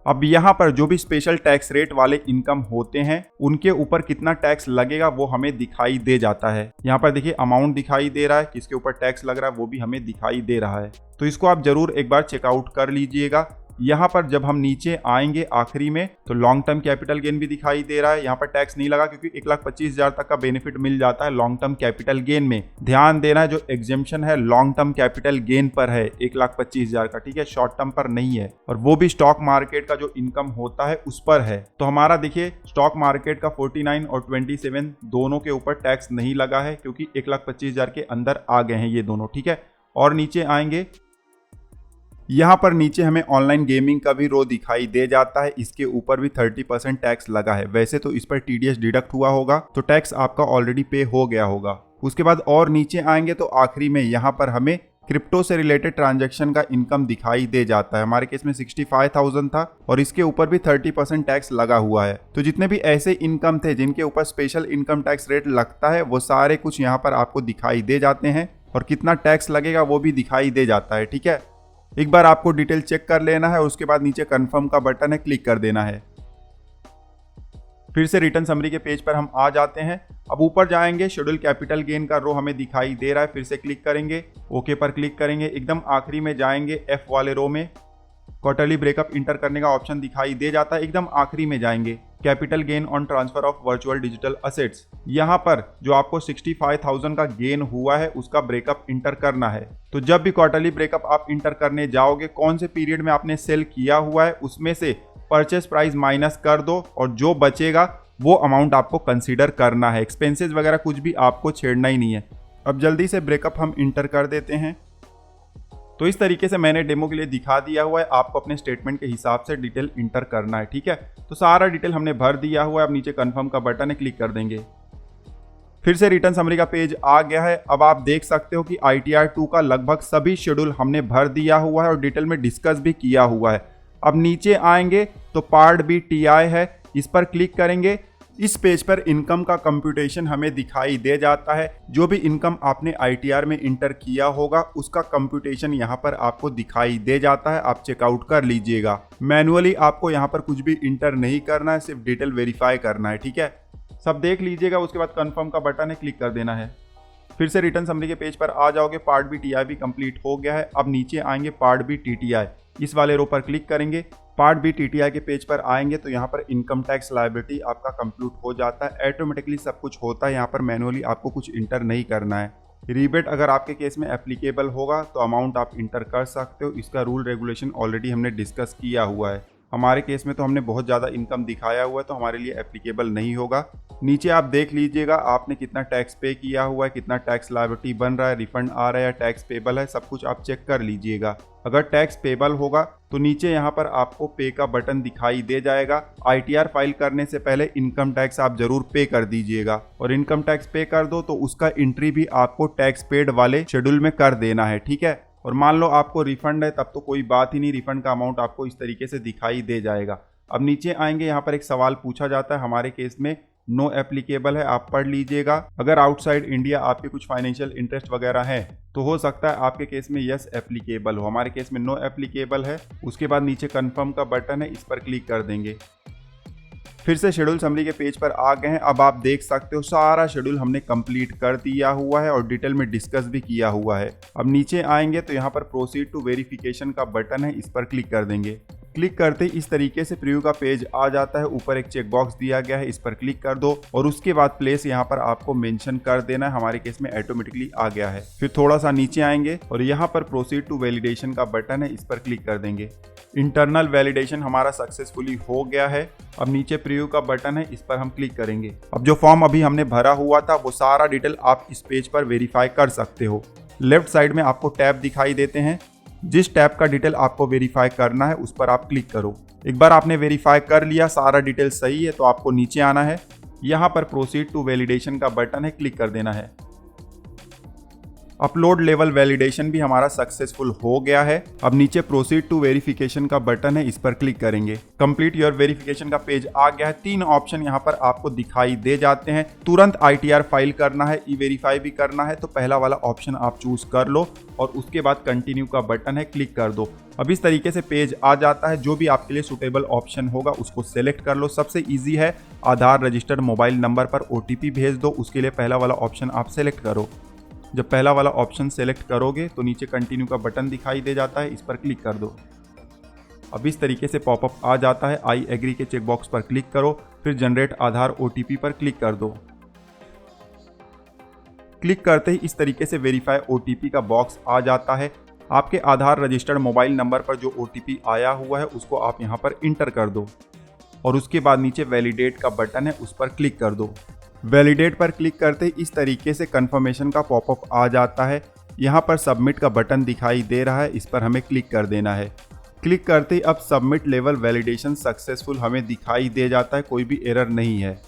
अब यहाँ पर जो भी स्पेशल टैक्स रेट वाले इनकम होते हैं उनके ऊपर कितना टैक्स लगेगा वो हमें दिखाई दे जाता है। यहाँ पर देखिए अमाउंट दिखाई दे रहा है, किसके ऊपर टैक्स लग रहा है वो भी हमें दिखाई दे रहा है। तो इसको आप जरूर एक बार चेकआउट कर लीजिएगा। यहाँ पर जब हम नीचे आएंगे आखिरी में तो लॉन्ग टर्म कैपिटल गेन भी दिखाई दे रहा है। यहाँ पर टैक्स नहीं लगा क्योंकि 1,25,000 तक का बेनिफिट मिल जाता है लॉन्ग टर्म कैपिटल गेन में। ध्यान देना है, जो एग्जेम्पशन है लॉन्ग टर्म कैपिटल गेन पर है 1,25,000 का, ठीक है, शॉर्ट टर्म पर नहीं है। और वो भी स्टॉक मार्केट का जो इनकम होता है उस पर है। तो हमारा देखिए स्टॉक मार्केट का 49 और 27 दोनों के ऊपर टैक्स नहीं लगा है क्योंकि 1,25,000 के अंदर आ गए हैं ये दोनों, ठीक है। और नीचे आएंगे, यहाँ पर नीचे हमें ऑनलाइन गेमिंग का भी रो दिखाई दे जाता है। इसके ऊपर भी 30% टैक्स लगा है। वैसे तो इस पर TDS डिडक्ट हुआ होगा तो टैक्स आपका ऑलरेडी पे हो गया होगा। उसके बाद और नीचे आएंगे तो आखिरी में यहाँ पर हमें क्रिप्टो से रिलेटेड ट्रांजैक्शन का इनकम दिखाई दे जाता है। हमारे केस में 65,000 था और इसके ऊपर भी 30% टैक्स लगा हुआ है। तो जितने भी ऐसे इनकम थे जिनके ऊपर स्पेशल इनकम टैक्स रेट लगता है वो सारे कुछ यहाँ पर आपको दिखाई दे जाते हैं और कितना टैक्स लगेगा वो भी दिखाई दे जाता है, ठीक है। एक बार आपको डिटेल चेक कर लेना है, उसके बाद नीचे कंफर्म का बटन है, क्लिक कर देना है। फिर से रिटर्न समरी के पेज पर हम आ जाते हैं। अब ऊपर जाएंगे, शेड्यूल कैपिटल गेन का रो हमें दिखाई दे रहा है, फिर से क्लिक करेंगे, ओके पर क्लिक करेंगे। एकदम आखिरी में जाएंगे, F वाले रो में क्वार्टरली ब्रेकअप इंटर करने का ऑप्शन दिखाई दे जाता है। एकदम आखिरी में जाएंगे, capital gain on transfer of virtual digital assets. यहाँ पर जो आपको 65,000 का गेन हुआ है उसका ब्रेकअप इंटर करना है। तो जब भी क्वार्टरली ब्रेकअप आप इंटर करने जाओगे, कौन से पीरियड में आपने सेल किया हुआ है उसमें से परचेस प्राइस माइनस कर दो और जो बचेगा वो अमाउंट आपको कंसीडर करना है। एक्सपेंसेस वगैरह कुछ भी आपको छेड़ना ही नहीं है। अब जल्दी से ब्रेकअप हम इंटर कर देते हैं। तो इस तरीके से मैंने डेमो के लिए दिखा दिया हुआ है, आपको अपने स्टेटमेंट के हिसाब से डिटेल इंटर करना है, ठीक है। तो सारा डिटेल हमने भर दिया हुआ है। अब नीचे कंफर्म का बटन है, क्लिक कर देंगे। फिर से रिटर्न समरी का पेज आ गया है। अब आप देख सकते हो कि ITR 2 का लगभग सभी शेड्यूल हमने भर दिया हुआ है और डिटेल में डिस्कस भी किया हुआ है। अब नीचे आएंगे तो पार्ट B TI है, इस पर क्लिक करेंगे। इस पेज पर इनकम का कंप्यूटेशन हमें दिखाई दे जाता है। जो भी इनकम आपने ITR में इंटर किया होगा उसका कंप्यूटेशन यहाँ पर आपको दिखाई दे जाता है। आप चेकआउट कर लीजिएगा। मैनुअली आपको यहाँ पर कुछ भी इंटर नहीं करना है, सिर्फ डिटेल वेरीफाई करना है, ठीक है। सब देख लीजिएगा, उसके बाद कंफर्म का बटन है, क्लिक कर देना है। फिर से रिटर्न समरी के पेज पर आ जाओगे। पार्ट B TI भी कंप्लीट हो गया है। अब नीचे आएंगे, पार्ट B TTI, इस वाले रो पर क्लिक करेंगे। पार्ट B TTI के पेज पर आएंगे तो यहाँ पर इनकम टैक्स लायबिलिटी आपका कंप्यूट हो जाता है। ऑटोमेटिकली सब कुछ होता है, यहाँ पर मैनुअली आपको कुछ इंटर नहीं करना है। रीबेट अगर आपके केस में एप्लीकेबल होगा तो अमाउंट आप इंटर कर सकते हो। इसका रूल रेगुलेशन ऑलरेडी हमने डिस्कस किया हुआ है। हमारे केस में तो हमने बहुत ज़्यादा इनकम दिखाया हुआ है तो हमारे लिए एप्लीकेबल नहीं होगा। नीचे आप देख लीजिएगा आपने कितना टैक्स पे किया हुआ है, कितना टैक्स लायबिलिटी बन रहा है, रिफंड आ रहा है या टैक्स पेबल है, सब कुछ आप चेक कर लीजिएगा। अगर टैक्स पेबल होगा तो नीचे यहाँ पर आपको पे का बटन दिखाई दे जाएगा। ITR फाइल करने से पहले इनकम टैक्स आप जरूर पे कर दीजिएगा और इनकम टैक्स पे कर दो तो उसका एंट्री भी आपको टैक्स पेड वाले शेड्यूल में कर देना है, ठीक है। और मान लो आपको रिफंड है तब तो कोई बात ही नहीं, रिफंड का अमाउंट आपको इस तरीके से दिखाई दे जाएगा। अब नीचे आएंगे, यहाँ पर एक सवाल पूछा जाता है, हमारे केस में नो एप्लीकेबल है, आप पढ़ लीजिएगा। अगर आउटसाइड इंडिया आपके कुछ फाइनेंशियल इंटरेस्ट वगैरह है तो हो सकता है आपके केस में यस एप्लीकेबल हो। हमारे केस में नो एप्लीकेबल है। उसके बाद नीचे कंफर्म का बटन है, इस पर क्लिक कर देंगे। फिर से शेड्यूल समरी के पेज पर आ गए हैं। अब आप देख सकते हो सारा शेड्यूल हमने कंप्लीट कर दिया हुआ है और डिटेल में डिस्कस भी किया हुआ है। अब नीचे आएंगे तो यहाँ पर प्रोसीड टू वेरिफिकेशन का बटन है, इस पर क्लिक कर देंगे। क्लिक करते ही इस तरीके से प्रीव्यू का पेज आ जाता है। ऊपर एक चेक बॉक्स दिया गया है, इस पर क्लिक कर दो और उसके बाद प्लेस यहाँ पर आपको मेंशन कर देना है। हमारे केस में ऑटोमेटिकली आ गया है। फिर थोड़ा सा नीचे आएंगे और यहाँ पर प्रोसीड टू वैलिडेशन का बटन है, इस पर क्लिक कर देंगे। इंटरनल वैलिडेशन हमारा सक्सेसफुली हो गया है। अब नीचे प्रीव्यू का बटन है, इस पर हम क्लिक करेंगे। अब जो फॉर्म अभी हमने भरा हुआ था वो सारा डिटेल आप इस पेज पर वेरीफाई कर सकते हो। लेफ्ट साइड में आपको टैब दिखाई देते हैं, जिस टैब का डिटेल आपको वेरीफाई करना है उस पर आप क्लिक करो। एक बार आपने वेरीफाई कर लिया, सारा डिटेल सही है, तो आपको नीचे आना है। यहाँ पर प्रोसीड टू वैलिडेशन का बटन है, क्लिक कर देना है। अपलोड लेवल वैलिडेशन भी हमारा सक्सेसफुल हो गया है। अब नीचे प्रोसीड टू वेरिफिकेशन का बटन है, इस पर क्लिक करेंगे। कंप्लीट योर वेरिफिकेशन का पेज आ गया है। 3 ऑप्शन यहाँ पर आपको दिखाई दे जाते हैं। तुरंत ITR फाइल करना है, ई-वेरीफाई भी करना है, तो पहला वाला ऑप्शन आप चूज कर लो और उसके बाद कंटिन्यू का बटन है, क्लिक कर दो। अब इस तरीके से पेज आ जाता है। जो भी आपके लिए सुटेबल ऑप्शन होगा उसको सेलेक्ट कर लो। सबसे ईजी है, आधार रजिस्टर्ड मोबाइल नंबर पर OTP भेज दो, उसके लिए पहला वाला ऑप्शन आप सेलेक्ट करो। जब पहला वाला ऑप्शन सेलेक्ट करोगे तो नीचे कंटिन्यू का बटन दिखाई दे जाता है, इस पर क्लिक कर दो। अब इस तरीके से पॉपअप आ जाता है। आई एग्री के चेकबॉक्स पर क्लिक करो, फिर जनरेट आधार OTP पर क्लिक कर दो। क्लिक करते ही इस तरीके से वेरीफाई OTP का बॉक्स आ जाता है। आपके आधार रजिस्टर्ड मोबाइल नंबर पर जो OTP आया हुआ है उसको आप यहाँ पर इंटर कर दो और उसके बाद नीचे वैलिडेट का बटन है, उस पर क्लिक कर दो। वैलिडेट पर क्लिक करते ही इस तरीके से कंफर्मेशन का पॉपअप आ जाता है। यहाँ पर सबमिट का बटन दिखाई दे रहा है, इस पर हमें क्लिक कर देना है। क्लिक करते ही अब सबमिट लेवल वैलिडेशन सक्सेसफुल हमें दिखाई दे जाता है, कोई भी एरर नहीं है।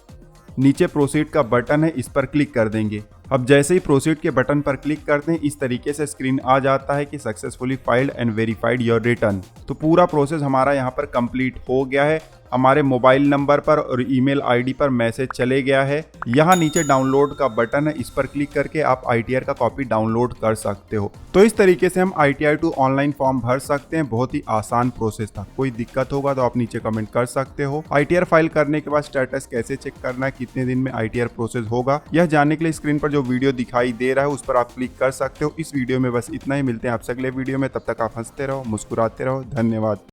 नीचे प्रोसीड का बटन है, इस पर क्लिक कर देंगे। अब जैसे ही प्रोसीड के बटन पर क्लिक करते हैं इस तरीके से स्क्रीन आ जाता है कि successfully filed and verified your return. तो पूरा प्रोसेस हमारा यहाँ पर कंप्लीट हो गया है। हमारे मोबाइल नंबर पर और ईमेल आईडी पर मैसेज चले गया है। यहाँ नीचे डाउनलोड का बटन है, इस पर क्लिक करके आप ITR का कॉपी डाउनलोड कर सकते हो। तो इस तरीके से हम ITR 2 ऑनलाइन फॉर्म भर सकते हैं। बहुत ही आसान प्रोसेस था। कोई दिक्कत होगा तो आप नीचे कमेंट कर सकते हो। ITR फाइल करने के बाद स्टेटस कैसे चेक करना है, कितने दिन में ITR प्रोसेस होगा, यह जानने के लिए स्क्रीन पर जो वीडियो दिखाई दे रहा है उस पर आप क्लिक कर सकते हो। इस वीडियो में बस इतना ही। मिलते हैं आपसे अगले वीडियो में, तब तक आप हंसते रहो, मुस्कुराते रहो। धन्यवाद।